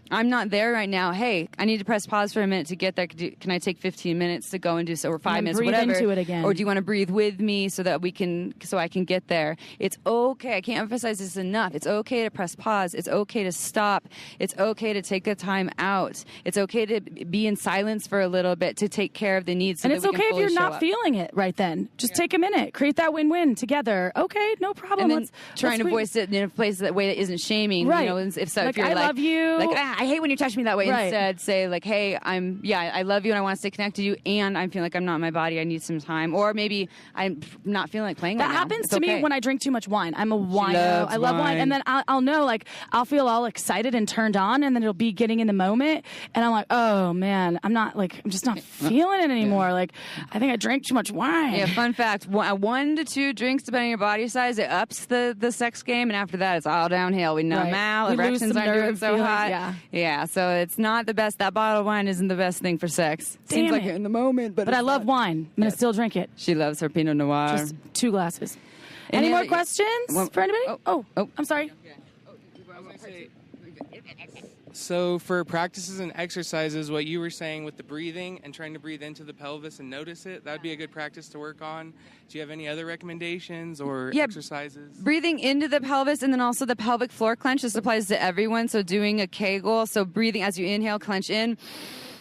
I'm not there right now. Hey, I need to press pause for a minute to get there. Can I take 15 minutes to go and do so, or 5 minutes, whatever? Breathe into it again. Or do you want to breathe with me so I can get there? It's okay. I can't emphasize this enough. It's okay to press pause. It's okay to stop. It's okay to take the time out. It's okay to be in silence for a little bit to take care of the needs. And it's okay if you're not feeling it right then. Just take a minute. Create that win-win together. Okay, no problem. And then trying to voice it in a place way that isn't shaming. Right. If you're I love you. Like, I hate when you touch me that way. Right. Instead, say like, hey, I love you and I want to stay connected to you, and I'm feeling like I'm not in my body. I need some time, or maybe I'm not feeling like playing. That right now. happens It's to me okay. when I drink too much wine. I'm a wino. loves I love wine, and then I'll know, like, I'll feel all excited and turned on, and then it'll be getting in the moment, and I'm like, oh man, I'm just not feeling it anymore. Like, I think I drank too much wine. Yeah, fun fact: 1 to 2 drinks, depending on your body size, it ups the sex game, and after that, it's all downhill. We numb Right. out, We lose erections some aren't doing nerve so feelings, hot. Yeah. So it's not the best. That bottle of wine isn't the best thing for sex. Seems Damn like it. you're in the moment, but But I love wine. I'm gonna still drink it. She loves her Pinot Noir. Just 2 glasses. Any Any more other- questions for anybody? Oh, I'm sorry. So for practices and exercises, what you were saying with the breathing and trying to breathe into the pelvis and notice it, that would be a good practice to work on. Do you have any other recommendations or exercises? Breathing into the pelvis, and then also the pelvic floor clench. This applies to everyone. So doing a Kegel. So breathing as you inhale, clench in.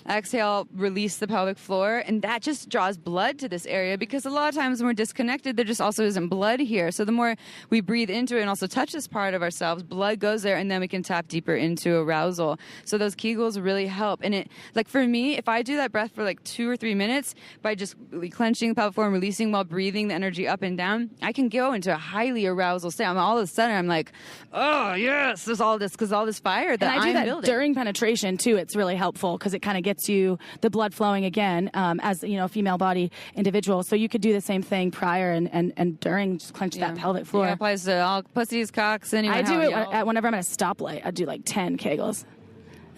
Exhale, release the pelvic floor, and that just draws blood to this area, because a lot of times when we're disconnected, there just also isn't blood here. So the more we breathe into it and also touch this part of ourselves, blood goes there, and then we can tap deeper into arousal. So those Kegels really help. And it, like for me, if I do that breath for like 2 or 3 minutes by just really clenching the pelvic floor and releasing while breathing the energy up and down, I can go into a highly arousal state. All of a sudden, I'm like, oh yes, there's all this, because all this fire that And I do I'm that building. during penetration too. It's really helpful because it kind of gets you the blood flowing again, as a female body individual. So you could do the same thing prior and during. Just clench that pelvic floor. Yeah, applies to all pussies, cocks, anyone. I do it whenever I'm at a stoplight. I do like 10 Kegels.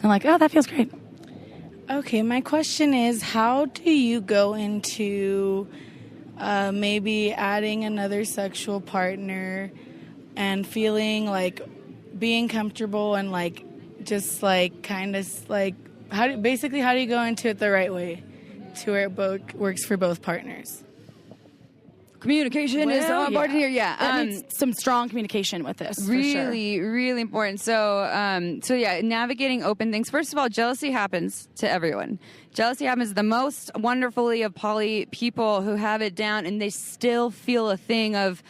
I'm like, oh, that feels great. Okay, my question is, how do you go into maybe adding another sexual partner and feeling like being comfortable and like just like kind of like how do you go into it the right way to where it both works for both partners? Communication is so important here. Yeah, That needs some strong communication with this. really, really important. So, navigating open things. First of all, jealousy happens to everyone. Jealousy happens to the most wonderfully of poly people who have it down, and they still feel a thing of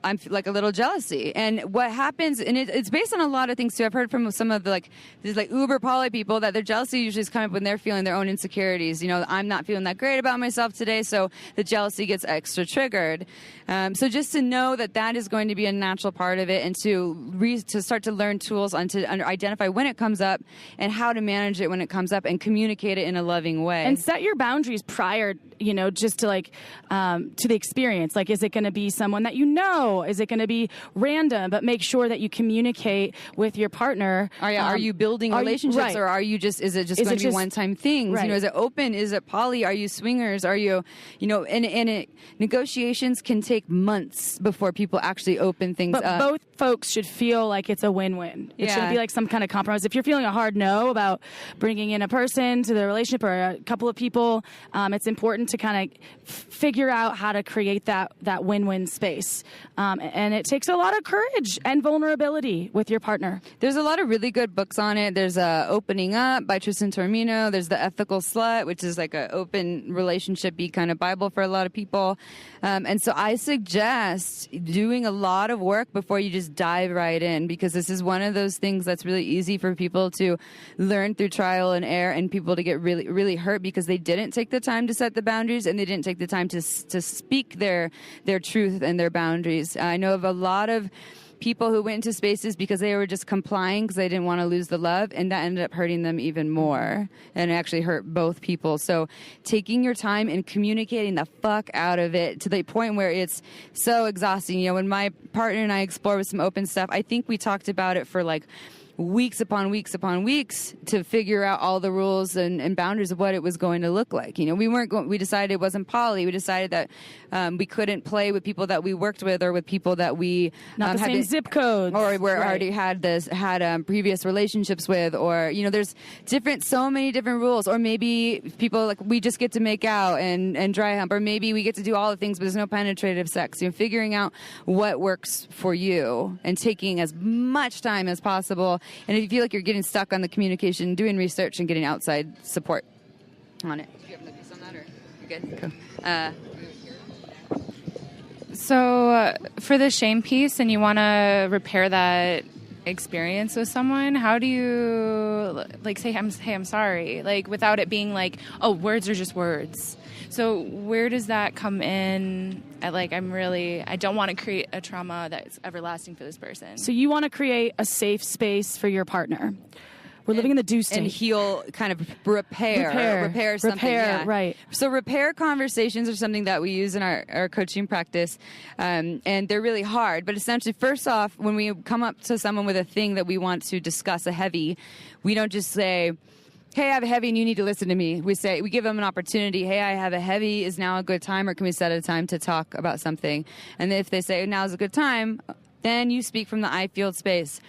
I'm like a little jealousy. And what happens, and it's based on a lot of things too. I've heard from some of the these uber poly people that their jealousy usually is coming up when they're feeling their own insecurities. I'm not feeling that great about myself today, so the jealousy gets extra triggered. So just to know that is going to be a natural part of it, and to start to learn tools on to identify when it comes up and how to manage it when it comes up and communicate it in a loving way. And set your boundaries prior, just to to the experience. Like, is it going to be someone that you know? Is it going to be random? But make sure that you communicate with your partner. Are you building relationships, or are you is it just going to be one-time things? Right. Is it open? Is it poly? Are you swingers? Are you, negotiations can take months before people actually open things but up. Both folks should feel like it's a win-win. It shouldn't be like some kind of compromise. If you're feeling a hard no about bringing in a person to the relationship or a couple of people, it's important to kind of figure out how to create that win-win space. And it takes a lot of courage and vulnerability with your partner. There's a lot of really good books on it. There's Opening Up by Tristan Taormino. There's The Ethical Slut, which is like an open relationship-y kind of Bible for a lot of people. And so I suggest doing a lot of work before you just dive right in, because this is one of those things that's really easy for people to learn through trial and error, and people to get really, really hurt because they didn't take the time to set the boundaries, and they didn't take the time to speak their truth and their boundaries. I know of a lot of people who went into spaces because they were just complying because they didn't want to lose the love, and that ended up hurting them even more, and it actually hurt both people. So taking your time and communicating the fuck out of it to the point where it's so exhausting. When my partner and I explored with some open stuff, I think we talked about it for like weeks upon weeks upon weeks to figure out all the rules and boundaries of what it was going to look like. We decided it wasn't poly. We decided that we couldn't play with people that we worked with or with people that we not the same zip codes, or already had previous relationships with, or there's so many different rules. Or maybe people we just get to make out and dry hump, or maybe we get to do all the things but there's no penetrative sex. Figuring out what works for you and taking as much time as possible. And if you feel like you're getting stuck on the communication, doing research and getting outside support on it. Do you have another piece on that, or you good? So for the shame piece, and you want to repair that experience with someone, how do you like say I'm sorry, like without it being like, oh, words are just words? So where does that come in at like, I don't want to create a trauma that's everlasting for this person. So you want to create a safe space for your partner. We're living in the do state. And heal, kind of repair something. Yeah. Right. So repair conversations are something that we use in our coaching practice, and they're really hard. But essentially, first off, when we come up to someone with a thing that we want to discuss, a heavy, we don't just say, hey, I have a heavy and you need to listen to me. We give them an opportunity. Hey, I have a heavy. Is now a good time, or can we set a time to talk about something? And if they say now is a good time, then you speak from the I feel space.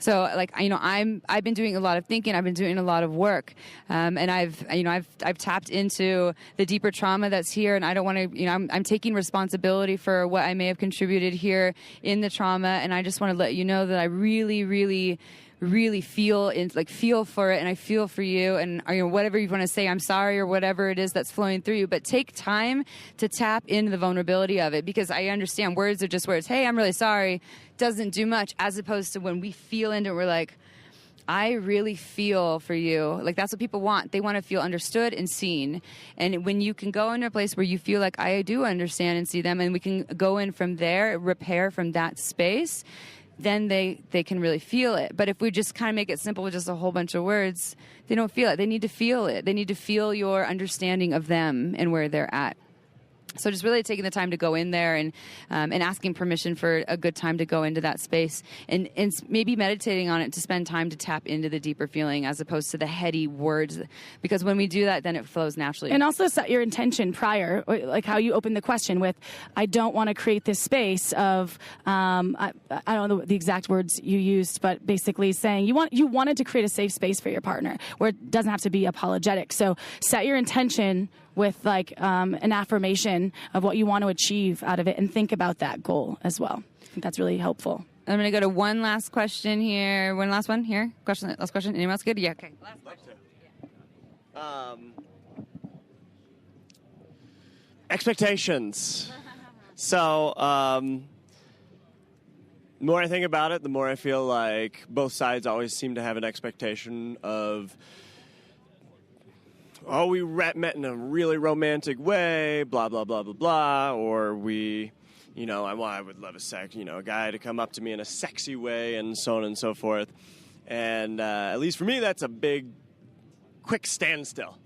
So, like, I've been doing a lot of thinking. I've been doing a lot of work, and I've tapped into the deeper trauma that's here. And I don't want to, I'm taking responsibility for what I may have contributed here in the trauma. And I just want to let you know that I really, really, really feel for it, and I feel for you, and whatever you want to say, I'm sorry, or whatever it is that's flowing through you. But take time to tap into the vulnerability of it, because I understand words are just words. Hey, I'm really sorry doesn't do much, as opposed to when we feel into it, we're like, I really feel for you. Like, that's what people want. They want to feel understood and seen. And when you can go into a place where you feel like I do understand and see them, and we can go in from there, repair from that space, then they can really feel it. But if we just kind of make it simple with just a whole bunch of words, they don't feel it. They need to feel it. They need to feel your understanding of them and where they're at. So just really taking the time to go in there and asking permission for a good time to go into that space, and maybe meditating on it to spend time to tap into the deeper feeling, as opposed to the heady words, because when we do that, then it flows naturally. And also set your intention prior, like how you opened the question with, I don't want to create this space of, I don't know the exact words you used, but basically saying you wanted to create a safe space for your partner where it doesn't have to be apologetic. So set your intention with like an affirmation of what you want to achieve out of it, and think about that goal as well. I think that's really helpful. I'm going to go to one last question here. One last one here. Last question. Anyone else good? Yeah, okay. Last question. Expectations. So, the more I think about it, the more I feel like both sides always seem to have an expectation of, oh, we met in a really romantic way, blah, blah, blah, blah, blah, or we, I would love a guy to come up to me in a sexy way, and so on and so forth. And at least for me, that's a big, quick standstill.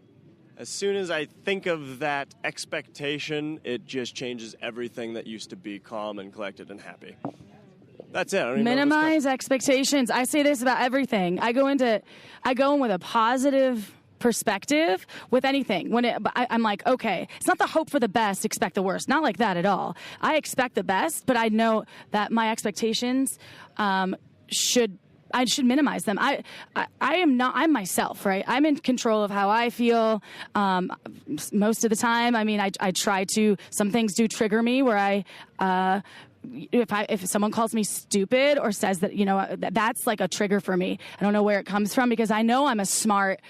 As soon as I think of that expectation, it just changes everything that used to be calm and collected and happy. That's it. Minimize expectations. I say this about everything. I go in with a positive perspective with anything. I'm like, okay, it's not the hope for the best, expect the worst. Not like that at all. I expect the best, but I know that my expectations I should minimize them. I'm myself, right? I'm in control of how I feel most of the time. I mean, I try to, some things do trigger me where if someone calls me stupid or says that, that's like a trigger for me. I don't know where it comes from, because I know I'm a smart,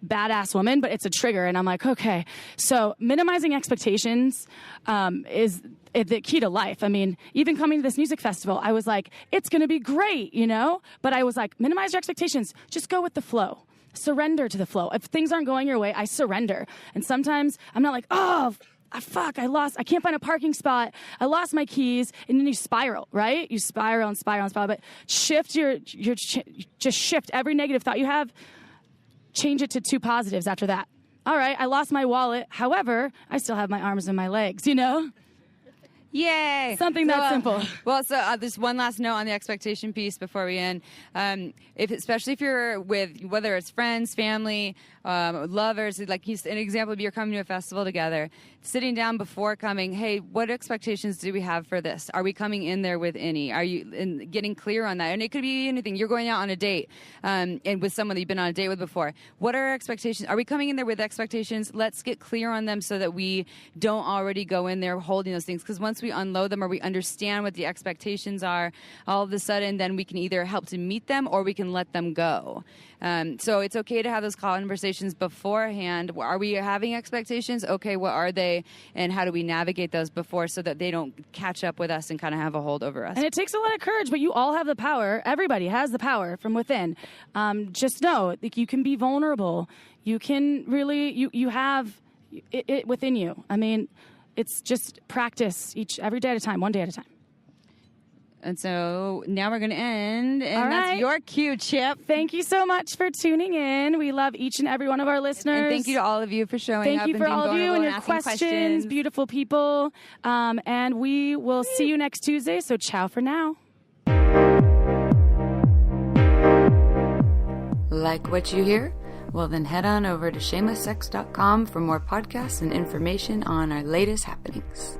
badass woman, but it's a trigger, and I'm like, okay. So minimizing expectations is the key to life. I mean, even coming to this music festival, I was like, it's going to be great, but I was like, minimize your expectations. Just go with the flow. Surrender to the flow. If things aren't going your way, I surrender. And sometimes I'm not like, oh, fuck, I can't find a parking spot. I lost my keys. And then you spiral, right? You spiral and spiral and spiral. But shift just shift every negative thought you have. Change it to 2 positives after that. All right, I lost my wallet. However, I still have my arms and my legs, Yay! Something that simple. Well, so there's one last note on the expectation piece before we end. Especially if you're with, whether it's friends, family, lovers, like an example of you're coming to a festival together, sitting down before coming, hey, what expectations do we have for this? Are we coming in there with any? Are you getting clear on that? And it could be anything. You're going out on a date and with someone that you've been on a date with before. What are our expectations? Are we coming in there with expectations? Let's get clear on them so that we don't already go in there holding those things. Because once once we unload them or we understand what the expectations are, all of a sudden then we can either help to meet them or we can let them go. So it's okay to have those conversations beforehand. Are we having expectations? Okay, what are they? And how do we navigate those before so that they don't catch up with us and kind of have a hold over us? And it takes a lot of courage, but you all have the power. Everybody has the power from within. Just know that you can be vulnerable. You can really, you have it within you. I mean, it's just practice every day at a time, one day at a time. And so now we're going to end, and all that's right. your cue, Chip. Thank you so much for tuning in. We love each and every one of our listeners. And thank you to all of you for showing up. Thank you for all of you and your questions, beautiful people. And we will see you next Tuesday, so ciao for now. Like what you hear? Well, then head on over to shamelesssex.com for more podcasts and information on our latest happenings.